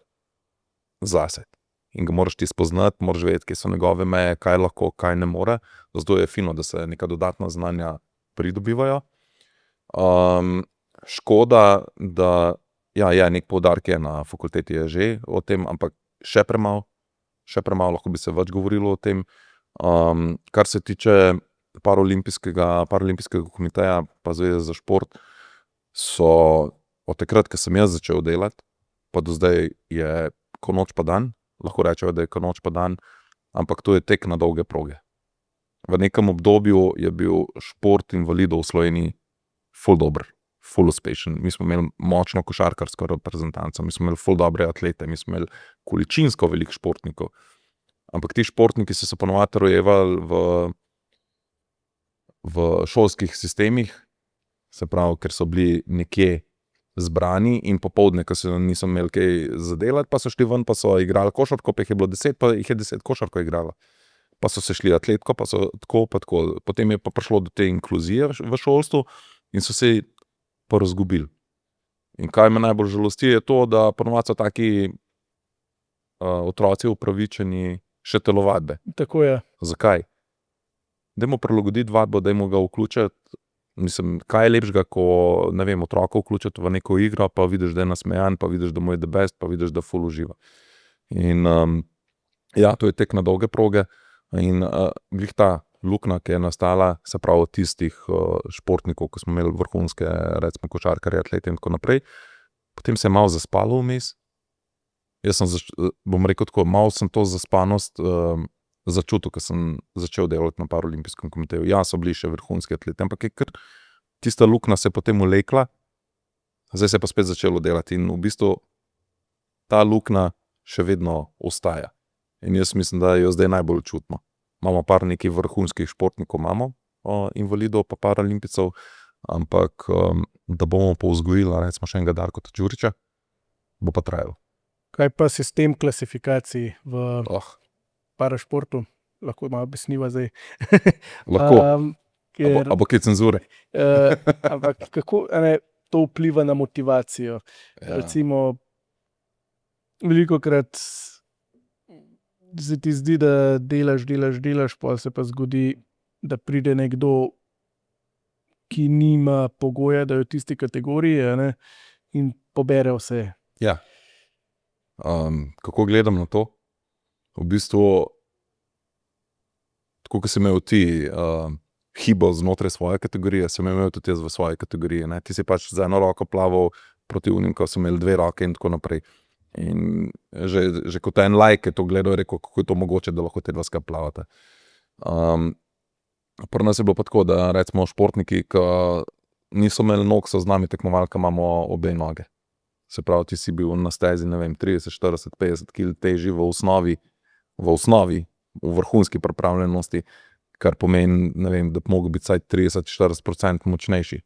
zase. In ga moraš ti spoznati, moraš vedeti, kje so njegove meje, kaj lahko, kaj ne more. Zato je fino, da se neka dodatna znanja pridobivajo. Škoda, da je nek poudarek je na fakulteti je že o tem, ampak še premalo, lahko bi se več govorilo o tem. Kar se tiče Paraolimpijskega komiteja pa Zveze za šport, so od takrat, ko sem jaz začel delati, pa do zdaj je ko noč pa dan, lahko rečejo, da je ko noč pa dan, ampak to je tek na dolge proge. V nekem obdobju je bil šport invalidov v Sloveniji ful dober, ful uspešen. Mi smo imeli močno košarkarsko reprezentanco, mi smo imeli ful dobre atlete, mi smo imeli količinsko veliko športnikov. Ampak ti športniki so se ponovadi rojevali v šolskih sistemih, se pravi, ker so bili nekje zbrani in popoldne, ko se niso imeli kaj zadelati, pa so šli ven, pa so igrali košarko, pa jih je bilo 10, pa jih je 10 košarko igralo. Pa so se šli atletko, pa so tako, pa tako. Potem je pa prišlo do te inkluzije v šolstvu in so se porazgubili. In kaj me najbolj žalosti je to, da ponovadi so taki otroci upravičeni še telovadbe. Tako je. Zakaj? Dajmo prilagoditi vadbo, dajmo ga vključiti. Mislim, kaj je lepšega, ko, ne vem, otroka vključiti v neko igro, pa vidiš, da je nasmejan, pa vidiš, da mu je the best, pa vidiš, da ful uživa. In ja, to je tek na dolge proge in glih ta luknja, ki je nastala, se pravi od tistih športnikov, ko smo imeli vrhunske, recimo košarkarje, atlete in tako naprej, potem se je malo zaspalo vmes. Jaz sem, bom rekel tako, malo sem to zaspanost začutil, ko sem začel delati na Paralimpijskem komiteju. Ja, so bili še vrhunski atleti, ampak je kar tista luknja se potem ulekla, zdaj se je pa spet začelo delati in v bistvu ta luknja še vedno ostaja. In jaz mislim, da jo zdaj najbolj čutimo. Imamo par nekih vrhunskih športnikov, imamo invalidov pa paralimpijcev, ampak da bomo povzgojili, recimo še enega Darka Đurića, bo pa trajalo. Kaj pa sistem klasifikacij v parašportu? Lahko malo besniva zdaj. Lahko. Ker, a bo kaj cenzure? ampak kako to vpliva na motivacijo? Ja. Recimo, velikokrat se ti zdi, da delaš, pol se pa zgodi, da pride nekdo, ki nima pogoja, da je v tisti kategoriji, in pobere vse. Ja. Kako gledam na to? V bistvu, tako kot sem imel ti hibo znotraj svoje kategorije, sem imel tudi jaz v svoji kategoriji. Ne? Ti si pač za eno roko plaval proti unim, ko sem imel 2 roke in tako naprej. In že kot en like je to gledal, rekel, kako je to mogoče, da lahko te 2 skupaj plavate. Pri nas je bilo pa tako, da recimo športniki, ki niso imeli nog, so z nami tekmovali, ko imamo obe noge. Se pravi, ti si bil na stezi, ne vem, 30, 40, 50 kg težji v osnovi, v vrhunski pripravljenosti, kar pomeni, ne vem, da bi mogel biti vsaj 30-40% močnejši.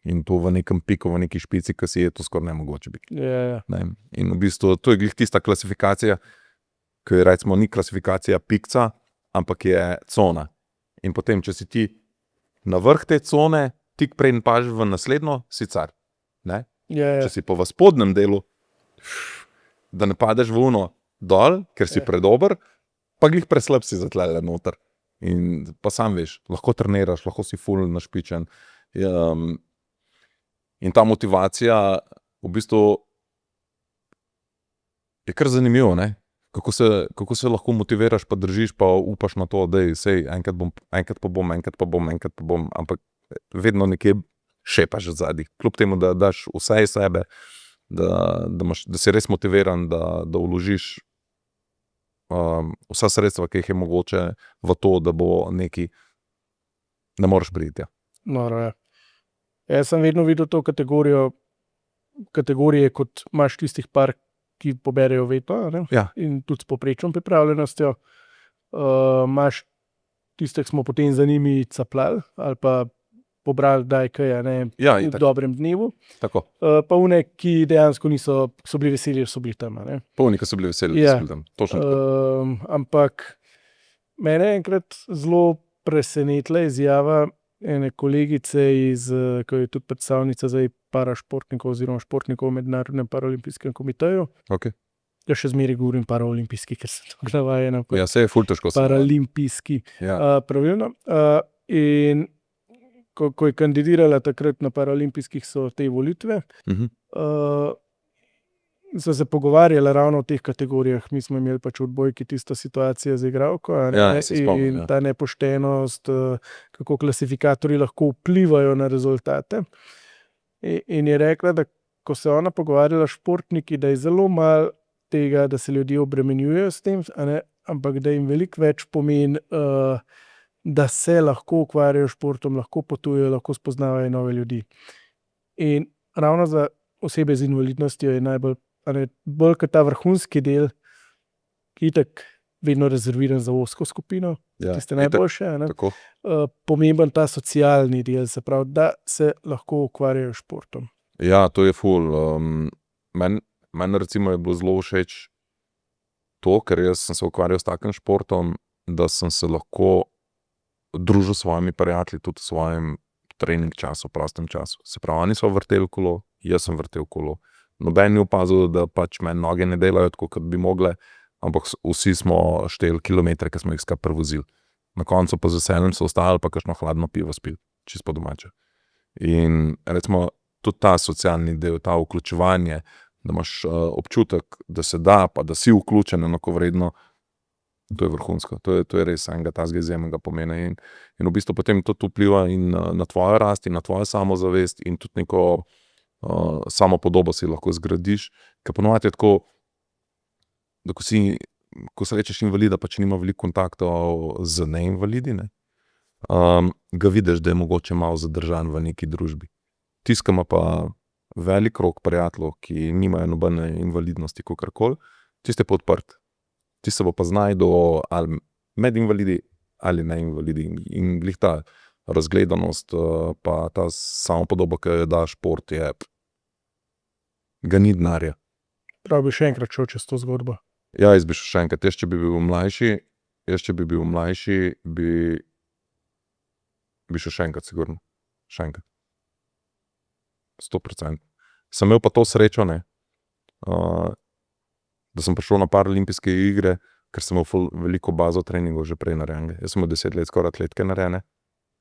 In to v nekem piku, v neki špici, ki si je to skoraj nemogoče biti. Ja. In v bistvu to je glih tista klasifikacija, ki je recimo ni klasifikacija pikca, ampak je cona. In potem, če si ti na vrh te cone, tik prej paš v naslednjo, si car. Ne? Ja. Če si po v spodnjem delu, da ne padeš v uno dol, ker si predober, pa glih preslab si zatlele noter. In pa sam veš, lahko treniraš, lahko si ful našpičen. In ta motivacija v bistvu je kar zanimivo, ne? Kako se lahko motiviraš, pa držiš, pa upaš na to, da enkrat pa bom, ampak vedno nekje šepaš zadnji. Kljub temu, da daš vse iz sebe, da si res motiviran, da vložiš vsa sredstva, ki jih je mogoče v to, da bo neki, ne moreš priti. Noro je. Jaz sem vedno videl to kategorije, kot imaš tistih par, ki poberejo vedno, Ja. in tudi s povprečno pripravljenostjo. Imaš tiste, ki smo potem za njimi caplali, ali pa pobrali daj kaj, Ja, v itak. dobrem dnevu. Tako. Pa une, ki dejansko so bili veseli, da so bili tam. Polni, ki so bili veseli, Ja. da so bili tam. Točno tako. Ampak mene je enkrat zelo presenetila izjava ene kolegice, ki je tudi predstavnica zdaj parašportnikov oziroma športnikov v Mednarodnem paralimpijskem komiteju. Okay. Ja, še zmeraj govorim paraolimpijski, ker sem to navajen. Ja, se je ful težko. Paralimpijski. Ja. Pravilno. In ko je kandidirala takrat na paralimpijskih, so te volitve, so se pogovarjali ravno o teh kategorijah. Mi smo imeli pač v odbojki tisto situacijo z igralko, se spomnim, in ta nepoštenost, kako klasifikatorji lahko vplivajo na rezultate. In je rekla, da ko se ona pogovarjala s športniki, da je zelo malo tega, da se ljudje obremenjujejo s tem, ampak da jim veliko več pomeni, da se lahko ukvarjajo s športom, lahko potujejo, lahko spoznavajo nove ljudi. In ravno za osebe z invalidnostjo je najbolj, bolj kot ta vrhunski del, ki itak vedno rezerviran za ozko skupino, tiste najboljše. Tako. Pomemben ta socialni del, se pravi, da se lahko ukvarjajo s športom. Ja, to je ful. Meni recimo je bilo zelo všeč to, ker jaz sem se ukvarjal s takim športom, da sem se lahko družil s svojimi prijatelji tudi v svojem trening času, prostem času. Se pravi, oni so vrteli kolo, jaz sem vrtel kolo. Noben ni opazil, da pač meni noge ne delajo tako, kot bi mogle, ampak vsi smo šteli kilometre, ki smo jih skupaj prevozili. Na koncu pa z veseljem so ostali, pa kakšno hladno pivo spili, čisto po domače. In recimo tudi ta socialni del, ta vključevanje, da imaš občutek, da se da, pa da si vključen enakovredno, to je vrhunsko. To je res enega tazga izjemnega pomena. In v bistvu potem to vpliva in na tvojo rast in na tvojo samozavest in tudi neko samopodobo si lahko zgradiš, ker ponovadi je tako, da ko se rečeš invalida, pa če nima veliko kontaktov z neinvalidi, ne, ga vidiš, da je mogoče malo zadržan v neki družbi. Tisti, ki ima pa velik krog prijateljev, ki nimajo nobene invalidnosti, kakorkoli, tisti je pa odprt. Tisti se bo pa znajdo ali med invalidi ali neinvalidi. In glih ta razgledanost, pa ta samopodoba, ki jo da šport, je ga ni denarja. Prav bi še enkrat šel čez to zgodbo. Ja, jaz bi šel še enkrat. Če bi bil mlajši, bi šel še enkrat, sigurno. Še enkrat. 100%. Sem imel pa to srečo, ne, da sem prišel na Paralimpijske igre, ker sem imel veliko bazo treningov že prej narejene. Jaz sem imel 10 let skoraj atletike narejene,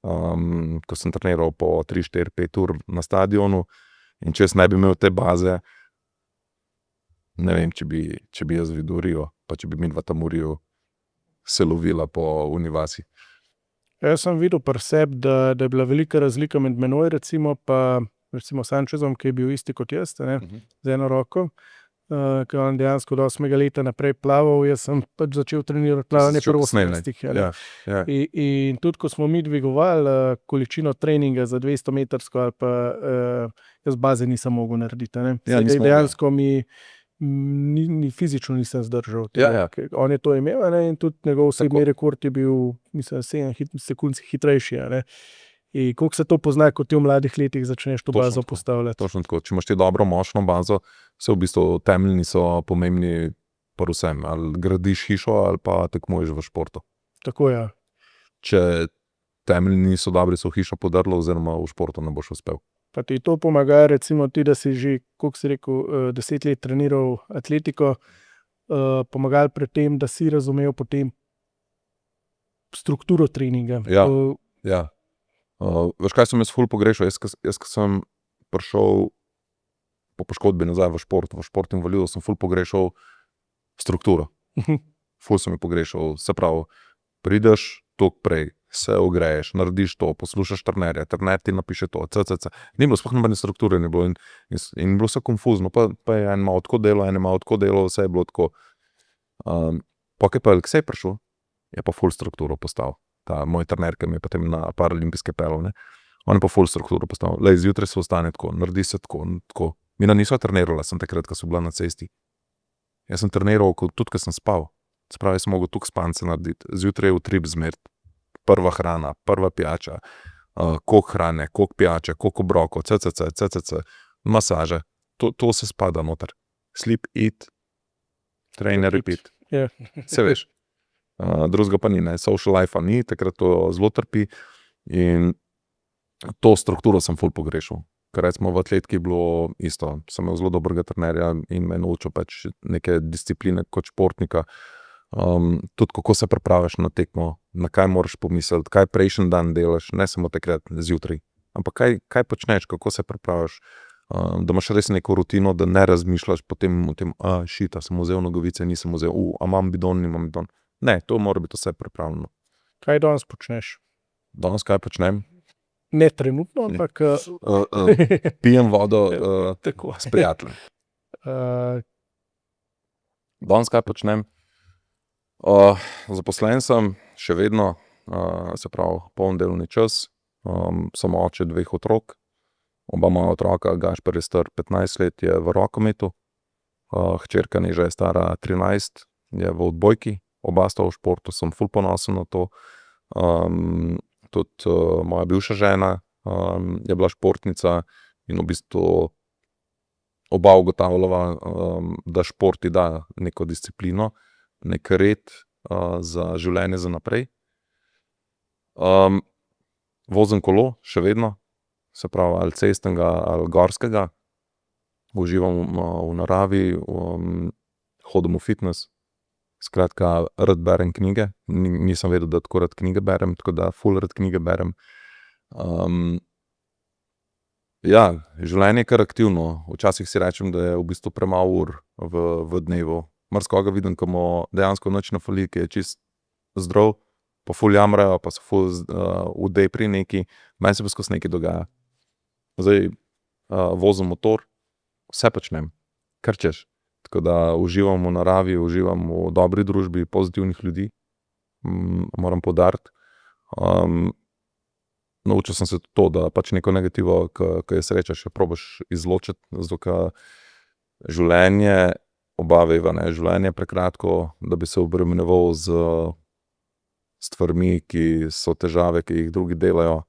ko sem treniral po 3, 4, 5 ur na stadionu, in če jaz ne bi imel te baze, ne vem, če bi jaz videl Rio, pa če bi midva tam v Riu se lovila po Univasi. Jaz sem videl pri sebi, da je bila velika razlika med menoj recimo Sančezom, ki je bil isti kot jaz, ne, z eno roko, ki je on dejansko do 8. leta naprej plaval, jaz sem pač začel trenirati plavanje pri 18. Ja. In tudi, ko smo mi dvigovali količino treninga za 200 metrsko ali pa jaz baze nisem mogel narediti. Ne. Ja, dejansko ni fizično nisem zdržal. Ja. On je to imel, ne, in tudi njegov osebni rekord je bil, mislim, 7 sekund hitrejši. Ne. In koliko se to pozna, ko ti v mladih letih začneš to bazo postavljati. Točno tako. Če imaš ti dobro, močno bazo, se v bistvu temeljni so pomembni pri vsem. Ali gradiš hišo, ali pa tekmuješ v športu. Tako, ja. Če temeljni niso dobri, so hišo podrlo, oziroma v športu ne boš uspel. Pa ti to pomaga, recimo ti, da si že, koliko si rekel, 10 let treniral atletiko, pomagali pri tem, da si razumel potem strukturo treninga. Ja. Veš, kaj sem jaz ful pogrešal? Jaz, ko sem prišel po poškodbi nazaj v šport invalidov, sem ful pogrešal strukturo. Ful sem jo pogrešal. Se pravi, prideš toliko prej, se ogreješ, narediš to, poslušaš trenerja, trener ti napiše to, Ni bilo sploh nobene strukture, ni bilo in bilo vse konfuzno, pa je en malo tako delo, vse je bilo tako. Pa kaj pa Aleksej prišel, je pa ful strukturo postavil. Ta moj trener, ki mi je potem na Paralimpijske pelov, ne. On je pa ful strukturo postavil. Lej, zjutraj se vstane tako, naredi se tako. Mina niso trenirala, sem takrat, ko so bila na cesti. Jaz sem treniral tudi, ko sem spal. Se pravi, sem mogel tukaj spance narediti. Zjutraj je utrip zmeriti. Prva hrana, prva pijača, koliko hrane, koliko pijače, koliko obrokov, masaže. To se spada noter. Sleep, eat, train, repeat. Yeah. Se veš. Drugega pa ni, ne. Social life ni, takrat to zelo trpi in to strukturo sem ful pogrešal. Ker recimo v atletiki je bilo isto. Sem imel zelo dobrega trenerja in me naučil pač neke discipline kot športnika. Tudi kako se pripraviš na tekmo, na kaj moraš pomisliti, kaj prejšnji dan delaš, ne samo takrat zjutraj, ampak kaj počneš, kako se pripraviš, da imaš res neko rutino, da ne razmišljaš potem o tem, sem vzel nogavice, nisem vzel, imam bidon, nimam bidon. Ne, to mora biti vse pripravljeno. Kaj danes počneš? Danes kaj počnem? Ne trenutno, ampak pijem vodo s prijateljem. Danes kaj počnem? Zaposlen sem še vedno, se pravi poln delovni čas, sem oče 2 otrok, oba moja otroka, Gašper je star 15 let, je v rokometu, hčerka Neža je stara 13, je v odbojki, oba sta v športu, sem ful ponosen na to. Tudi moja bivša žena je bila športnica in v bistvu oba ugotavljava, da šport ti da neko disciplino, nek red za življenje za naprej. Vozim kolo, še vedno, se pravi ali cestnega ali gorskega. Uživam v naravi, hodim v fitness. Skratka, rad berem knjige. Nisem vedel, da tako rad knjige berem, tako da ful rad knjige berem. Ja, življenje je kar aktivno. Včasih si rečem, da je v bistvu premalo ur v dnevu. Marsikoga vidim, ko mu dejansko nič ne fali, ki je čist zdrav, pa ful jamrajo, pa so ful v depri neki. Meni se pa skozi nekaj dogaja. Zdaj vozim motor, vse počnem, kar češ. Tako da uživam v naravi, uživam v dobri družbi, pozitivnih ljudi, moram poudariti. Naučil sem se to, da pač neko negativo, ko je sreča, še probaš izločiti, zato ker življenje, oba veva, ne, življenje je prekratko, da bi se obremenjeval z stvarmi, ki so težave, ki jih drugi delajo,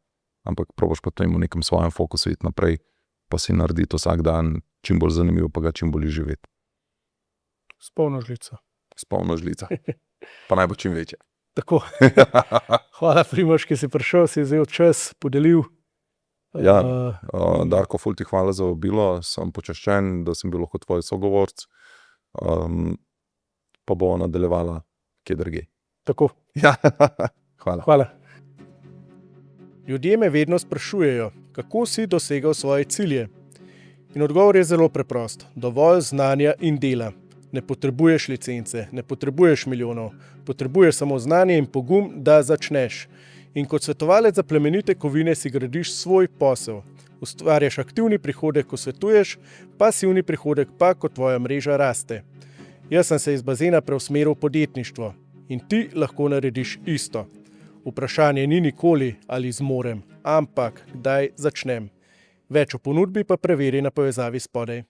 ampak probaš pa tem v nekem svojem fokusu iti naprej, pa si narediti vsak dan čim bolj zanimivo, pa ga čim bolj živeti. S polno žlico. S polno žlico. Pa naj bo čim večja. Tako. Hvala, Primož, ki si prišel, si vzel čas, podelil. Ja, Darko, ful ti hvala za vabilo, sem počaščen, da sem bil lahko tvoj sogovorc, pa bo nadaljevala kje drugje. Tako. Ja, hvala. Hvala. Ljudje me vedno sprašujejo, kako si dosegal svoje cilje. In odgovor je zelo preprost. Dovolj znanja in dela. Ne potrebuješ licence, ne potrebuješ milijonov, potrebuješ samo znanje in pogum, da začneš. In kot svetovalec za plemenite kovine si gradiš svoj posel. Ustvarjaš aktivni prihodek, ko svetuješ, pasivni prihodek pa, ko tvoja mreža raste. Jaz sem se iz bazena preusmeril v podjetništvo in ti lahko narediš isto. Vprašanje ni nikoli, ali zmorem, ampak kdaj začnem. Več o ponudbi pa preveri na povezavi spodaj.